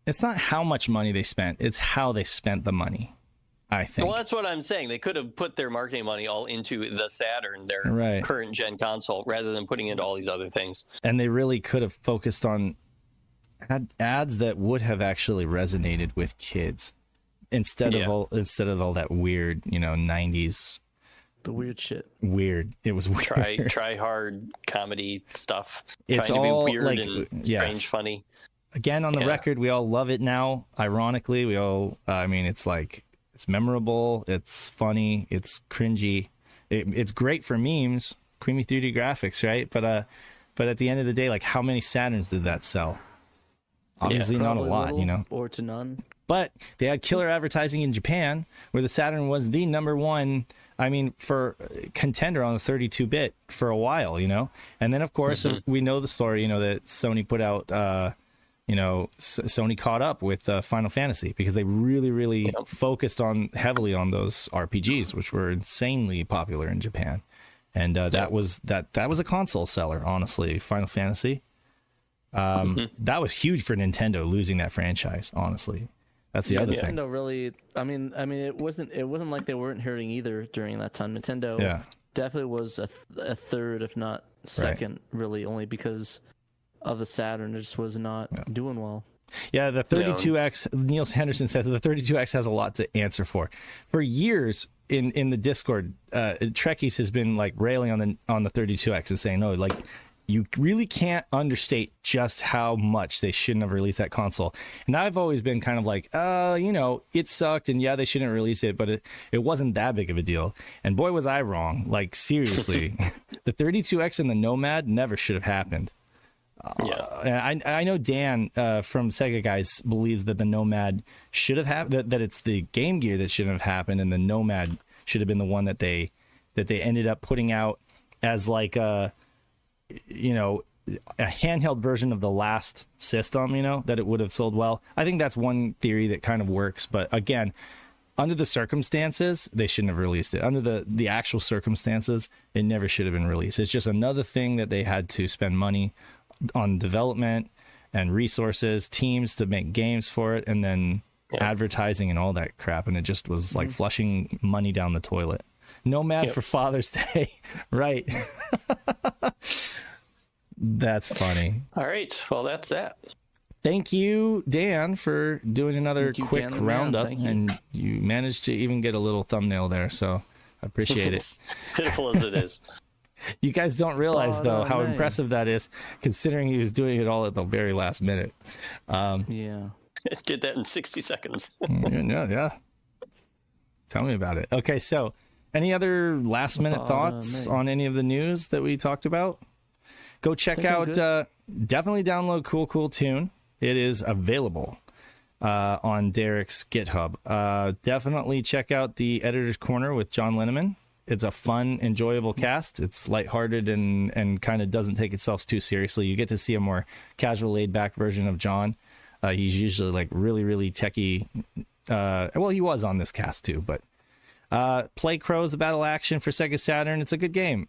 It's not how much money they spent. It's how they spent the money, I think. Well, that's what I'm saying. They could have put their marketing money all into the Saturn, their current gen console, rather than putting into all these other things. And they really could have focused on ads that would have actually resonated with kids instead of all that weird, 90s. The weird shit. Weird. It was weird. Try hard comedy stuff. It's trying all to be weird and strange, funny. Again, on the record, we all love it now. Ironically, we all, it's it's memorable, it's funny, it's cringy. It's great for memes, creamy 3D graphics, right? But at the end of the day, how many Saturns did that sell? Obviously not a lot, Or to none. But they had killer advertising in Japan, where the Saturn was the number one, for contender on the 32-bit for a while, And then, of course, we know the story, that Sony put out, Sony caught up with Final Fantasy because they really, really focused heavily on those RPGs, which were insanely popular in Japan. And that was a console seller, honestly, Final Fantasy. That was huge for Nintendo, losing that franchise, honestly. That's the other thing. Nintendo really, it wasn't like they weren't hurting either during that time. Nintendo definitely was a third, if not second, really, only because of the Saturn. It just was not doing well. Yeah, the 32X, Niels Henderson says the 32X has a lot to answer for. For years in the Discord, Trekkies has been like railing on the 32X and saying, no, like, you really can't understate just how much they shouldn't have released that console. And I've always been kind of like, it sucked, and they shouldn't release it, but it wasn't that big of a deal. And boy, was I wrong. Like, seriously, the 32X and the Nomad never should have happened. I know Dan from Sega Guys believes that the Nomad should have that it's the Game Gear that shouldn't have happened, and the Nomad should have been the one that they ended up putting out as like a handheld version of the last system, that it would have sold well. I think that's one theory that kind of works, but again, under the circumstances, they shouldn't have released it. Under the actual circumstances, it never should have been released. It's just another thing that they had to spend money on development and resources, teams to make games for it, and then advertising and all that crap, and it just was like flushing money down the toilet. Nomad for Father's Day. Right. That's funny. All right. Well, that's that. Thank you, Dan, for doing another quick roundup. And you managed to even get a little thumbnail there, so I appreciate it. Pitiful as it is. You guys don't realize, how impressive that is, considering he was doing it all at the very last minute. Did that in 60 seconds. Yeah. Tell me about it. Okay, so any other last minute thoughts on any of the news that we talked about? Go check out, definitely download Cool TOON. It is available on Derek's GitHub. Definitely check out the Editor's Corner with John Linneman. It's a fun, enjoyable cast. It's lighthearted and kind of doesn't take itself too seriously. You get to see a more casual, laid-back version of John. He's usually like really, really techie. Well, he was on this cast too, but play Crow's a battle action for Sega Saturn. It's a good game.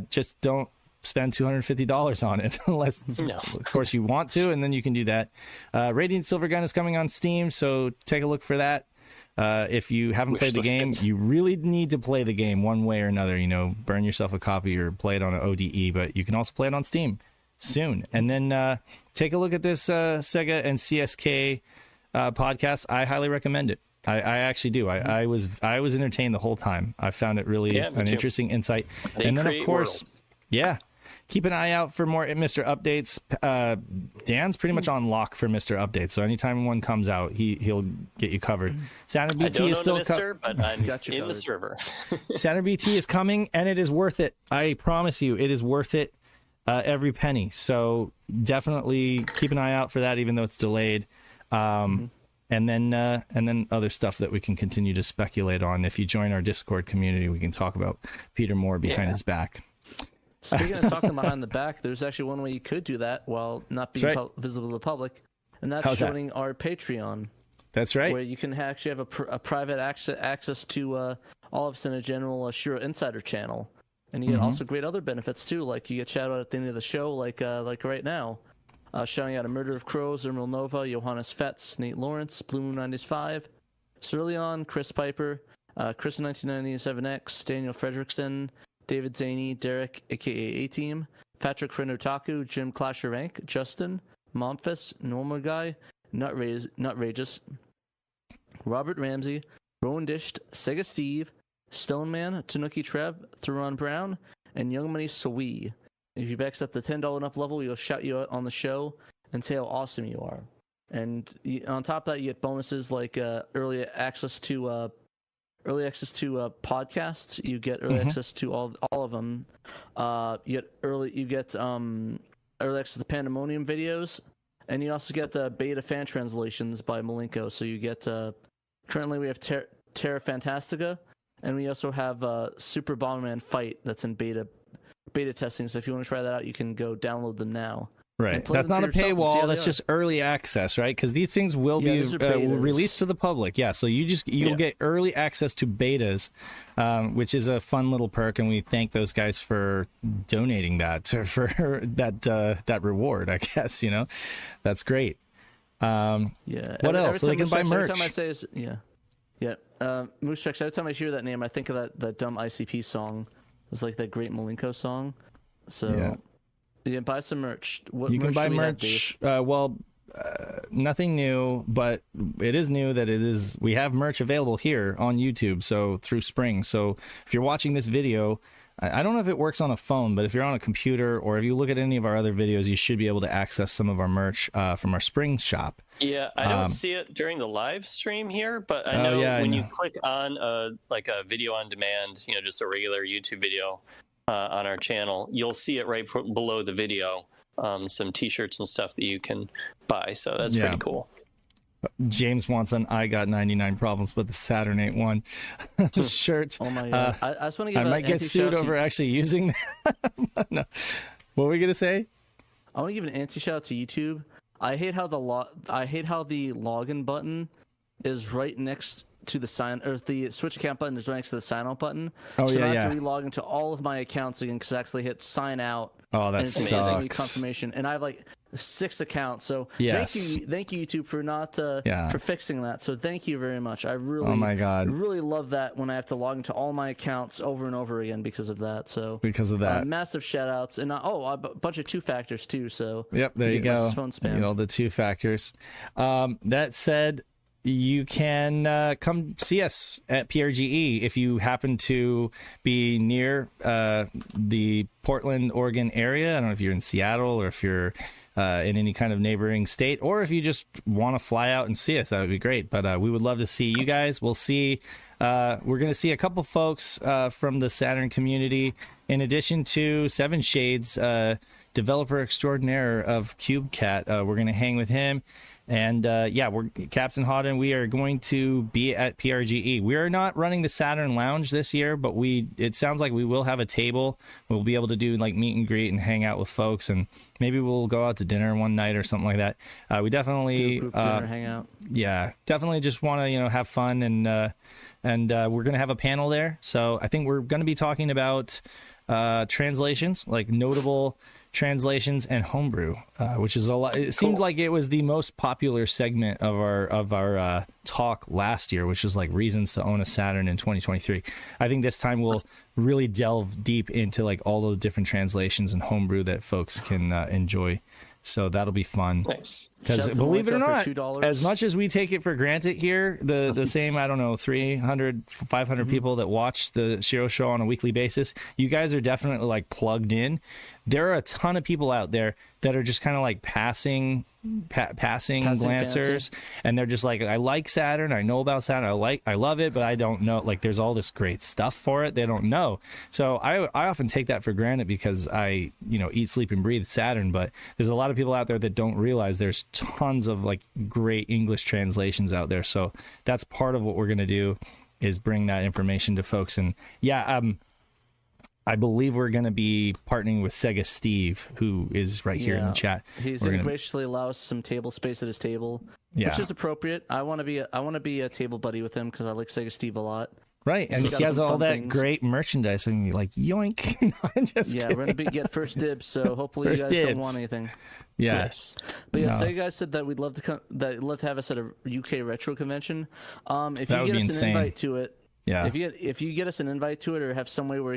Just don't spend $250 on it unless, of course, you want to, and then you can do that. Radiant Silvergun is coming on Steam, so take a look for that. If you haven't played the game, you really need to play the game one way or another. Burn yourself a copy or play it on an ODE, but you can also play it on Steam soon. And then take a look at this Sega and CSK podcast. I highly recommend it. I actually do. I was entertained the whole time. I found it really an interesting insight. And then, of course, keep an eye out for more Mr. Updates. Dan's pretty much on lock for Mr. Updates, so anytime one comes out, he'll get you covered. Saturn BT is still but I'm in the server. Saturn BT is coming, and it is worth it. I promise you, it is worth it. Every penny. So definitely keep an eye out for that, even though it's delayed. And then other stuff that we can continue to speculate on. If you join our Discord community, we can talk about Peter Moore behind his back. Speaking of talking behind the back, there's actually one way you could do that while not being visible to the public, and that's joining our Patreon. That's right. Where you can actually have a private access to all of us in a general SHIRO Insider channel. And you get also great other benefits, too, like you get shout out at the end of the show, like right now. Shouting out a Murder of Crows, Emerald Nova, Johannes Fetz, Nate Lawrence, Blue Moon 95, Cerulean, Chris Piper, Chris 1997X, Daniel Fredrickson, David Zaney, Derek, aka A-Team, Patrick Friend Otaku, Jim Clasher Rank, Justin, Momphis, Normal Guy, Nutrageous, Robert Ramsey, Rowan Dished, Sega Steve, Stoneman, Tanuki Trev, Theron Brown, and Young Money Sawee. If you back up the $10 and up level, we'll shout you out on the show and say how awesome you are. And on top of that, you get bonuses like early access to podcasts. You get early access to all of them. You get early access to Pandemonium videos. And you also get the beta fan translations by Malenko. So you get currently we have Terra Fantastica, and we also have Super Bomberman Fight that's in beta testing. So if you want to try that out, you can go download them now. Right. That's not a paywall. That's just early access, right? Because these things will be released to the public. Yeah. So you'll get early access to betas, which is a fun little perk, and we thank those guys for donating that for that reward. I guess that's great. What else? So they can buy merch. Every time I say is Moose Tracks. Every time I hear that name, I think of that dumb ICP song. It's like that great Malenko song. So. Yeah. You can buy some merch. What you can buy merch. Nothing new, but it is new that we have merch available here on YouTube. So through Spring. So if you're watching this video, I don't know if it works on a phone, but if you're on a computer or if you look at any of our other videos, you should be able to access some of our merch from our Spring shop. Yeah, I don't see it during the live stream here, but I know when you click on a video on demand, just a regular YouTube video. On our channel, you'll see it right below the video. Some T-shirts and stuff that you can buy, so that's pretty cool. James wants an "I got 99 problems, but the Saturn ain't one" shirt. Oh my god! I just want to give. I might get sued over actually using that. No. What were we gonna say? I want to give an anti-shout to YouTube. I hate how the login button is right next to the the Switch account button is right next to the sign out button. I have to relog into all of my accounts again because I actually hit sign out. Oh, that's amazing. Confirmation, and I have 6 accounts. So thank you YouTube for not for fixing that. So thank you very much. I really really love that when I have to log into all my accounts over and over again because of that. So massive shout outs and a bunch of 2 factors too. So there you go. Phone spam. All the 2 factors. That said, you can come see us at PRGE if you happen to be near the Portland, Oregon area. I don't know if you're in Seattle or if you're in any kind of neighboring state, or if you just want to fly out and see us, that would be great. But we would love to see you guys. We'll see. We're going to see a couple folks from the Saturn community, in addition to Seven Shades, developer extraordinaire of CubeCat. We're going to hang with him. And we're Captain Hodden. We are going to be at PRGE. We are not running the Saturn Lounge this year, but it sounds like we will have a table. We'll be able to do meet and greet and hang out with folks, and maybe we'll go out to dinner one night or something like that. We definitely do a group dinner hangout. Yeah, definitely just want to have fun, and we're gonna have a panel there. So I think we're gonna be talking about translations, notable translations and homebrew, which is a lot. It seemed like it was the most popular segment of our talk last year, which is reasons to own a Saturn in 2023. I think this time we'll really delve deep into all the different translations and homebrew that folks can enjoy. So that'll be fun. Nice. Because believe it or not, as much as we take it for granted here, the same, 300, 500 people that watch the SHIRO show on a weekly basis, you guys are definitely plugged in. There are a ton of people out there that are just kind of passing glancers, and they're just I like Saturn, I know about Saturn, I love it, but I don't know, there's all this great stuff for it they don't know. So I often take that for granted because I eat, sleep, and breathe Saturn, but there's a lot of people out there that don't realize there's tons of great English translations out there. So that's part of what we're going to do, is bring that information to folks. And I believe we're going to be partnering with Sega Steve, who is right here in the chat. He's going to graciously allow us some table space at his table, which is appropriate. I want to be a table buddy with him because I like Sega Steve a lot. Right, and he has all that great merchandise, and you're yoink. We're going to get first dibs, so hopefully you guys don't want anything. Yes. But Sega guys said that we'd love to come. That love to have us at a UK retro convention. If you get us an invite to it, if you get us an invite to it, or have some way where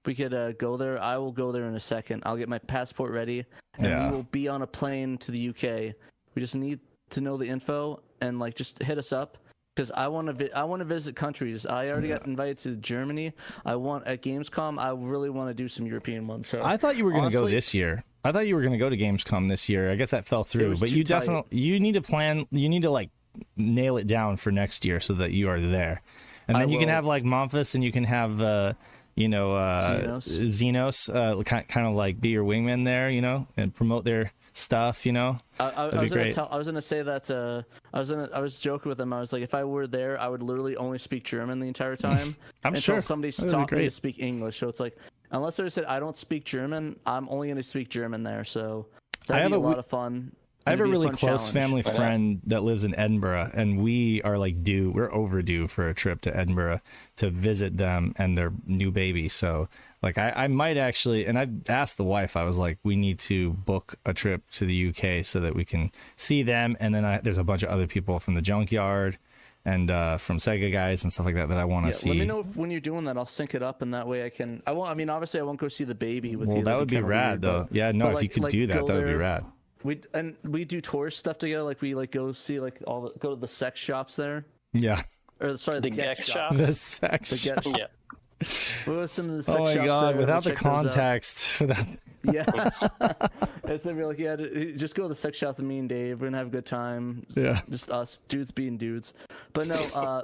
we could go there, I will go there in a second. I'll get my passport ready, and we will be on a plane to the UK. We just need to know the info, and just hit us up, because I want to visit countries. I already got invited to Germany. At Gamescom. I really want to do some European ones. So I thought you were going to go this year. I thought you were going to go to Gamescom this year. I guess that fell through. But you definitely you need to plan. You need to nail it down for next year so that you are there, and then you can have Memphis, and you can have Xenos, kind of like be your wingman there, and promote their stuff, That'd be great. I was gonna say that I was joking with them. I was like, if I were there, I would literally only speak German the entire time. I'm sure somebody taught me to speak English. So it's like, unless I said I don't speak German, I'm only gonna speak German there. So that'd be a lot of fun. I have a really close family friend that lives in Edinburgh, and we are we're overdue for a trip to Edinburgh to visit them and their new baby. So like I might actually, and I've asked the wife, I was like, we need to book a trip to the UK so that we can see them. And then there's a bunch of other people from the Junkyard and from Sega guys and stuff like that I want to see. Let me know when you're doing that. I'll sync it up, and that way I can. Obviously I won't go see the baby with you. Well, that would be rad, though. Yeah, no, if you could do that, that would be rad. We do tourist stuff together. Like we go see go to the sex shops there. Yeah. Or sorry, the Gex shops. The sex shops. Yeah. What was some of the sex shops? Oh my god! There? Without the context. Yeah. It's gonna be like, yeah, just go to the sex shop with me and Dave. We're gonna have a good time. Yeah. Just us dudes being dudes. But no, I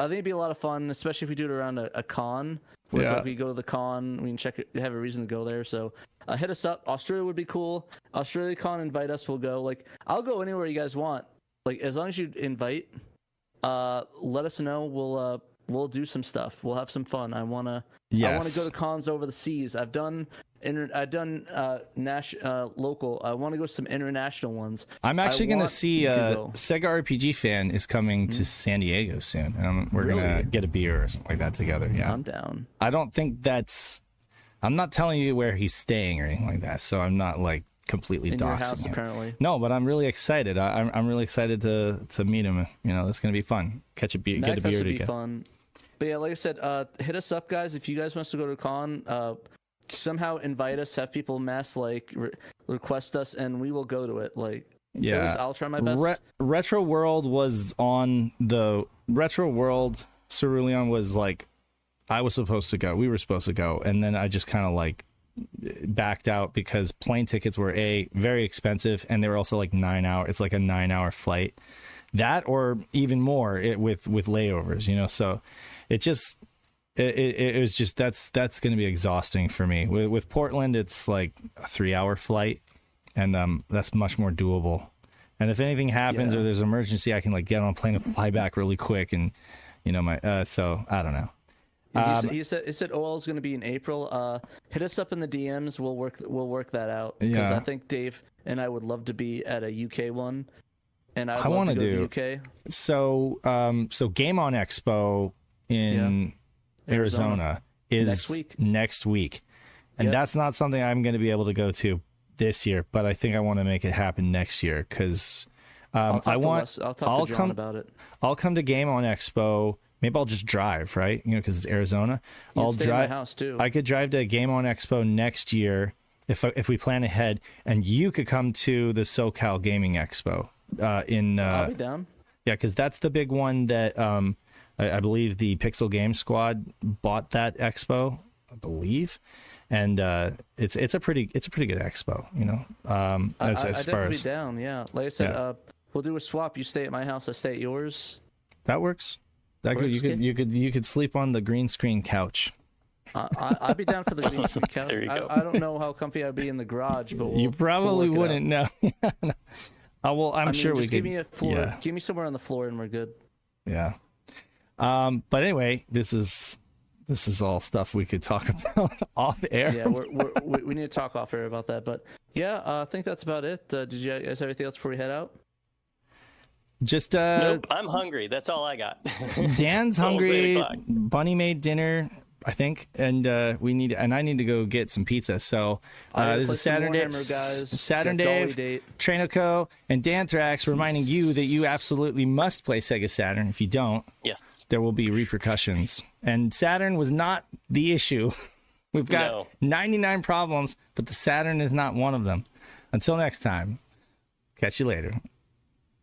think it'd be a lot of fun, especially if we do it around a con. Where like we go to the con, we can have a reason to go there. So hit us up. Australia would be cool. Australia con, invite us. We'll go. Like I'll go anywhere you guys want. Like as long as you invite, let us know. We'll do some stuff. We'll have some fun. I wanna go to cons over the seas. I've done local. I want to go to some international ones. I'm actually going to see Sega RPG Fan is coming to San Diego soon, and we're going to get a beer or something like that together. Yeah, I'm down. I don't think I'm not telling you where he's staying or anything like that, so I'm not like completely doxing your house, him. Apparently. No, but I'm really excited. I'm really excited to meet him. It's going to be fun. Catch a beer, get a beer together. Fun. But yeah, like I said, hit us up, guys. If you guys want us to go to a con, somehow invite us, have people request us, and we will go to it. I'll try my best. Retro World was on the Retro World. Cerulean was like, I was supposed to go. We were supposed to go, and then I just kind of backed out because plane tickets were very expensive, and they were also like 9 hours. It's like a 9-hour flight, that or even more with layovers. So it just. It was just that's going to be exhausting for me. With Portland, it's like a 3-hour flight, and that's much more doable. And if anything happens or there's an emergency, I can get on a plane and fly back really quick. And so I don't know. He said OL is going to be in April. Hit us up in the DMs. We'll work that out because I think Dave and I would love to be at a UK one, and I want to go to the UK. So Game On Expo in Arizona is next week. And that's not something I'm going to be able to go to this year, but I think I want to make it happen next year because I'll talk to John about it. I'll come to Game On Expo. Maybe I'll just drive, right? Because it's Arizona. I'll drive. In my house too. I could drive to Game On Expo next year if we plan ahead, and you could come to the SoCal Gaming Expo. I'll be down. Yeah, because that's the big one that I believe the Pixel Game Squad bought that expo, I believe, and it's a pretty good expo, as far as be down, yeah. Like I said, we'll do a swap. You stay at my house, I stay at yours. That works. You could sleep on the green screen couch. I'd be down for the green screen couch. There you go. I don't know how comfy I'd be in the garage, but you probably wouldn't know. I'm sure we could. Give me a floor. Yeah. Give me somewhere on the floor, and we're good. Yeah. But anyway, this is all stuff we could talk about off air. Yeah, we need to talk off air about that. But yeah, I think that's about it. Did you guys have anything else before we head out? Just nope, I'm hungry. That's all I got. Dan's hungry. Bunny made dinner, I think, and I need to go get some pizza. So this is Saturn Dave, Trainoco, and Danthrax reminding you that you absolutely must play Sega Saturn. If you don't, there will be repercussions. And Saturn was not the issue. We've got 99 problems, but the Saturn is not one of them. Until next time, catch you later.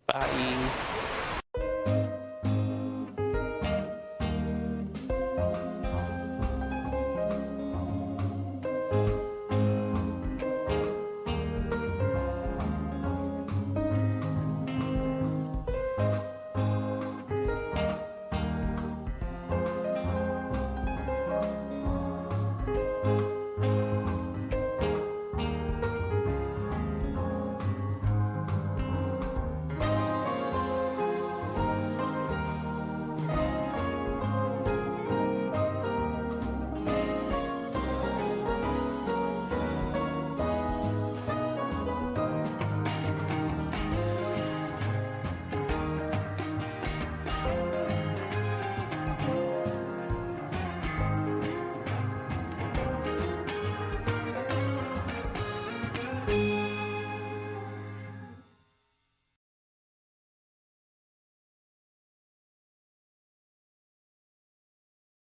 Bye.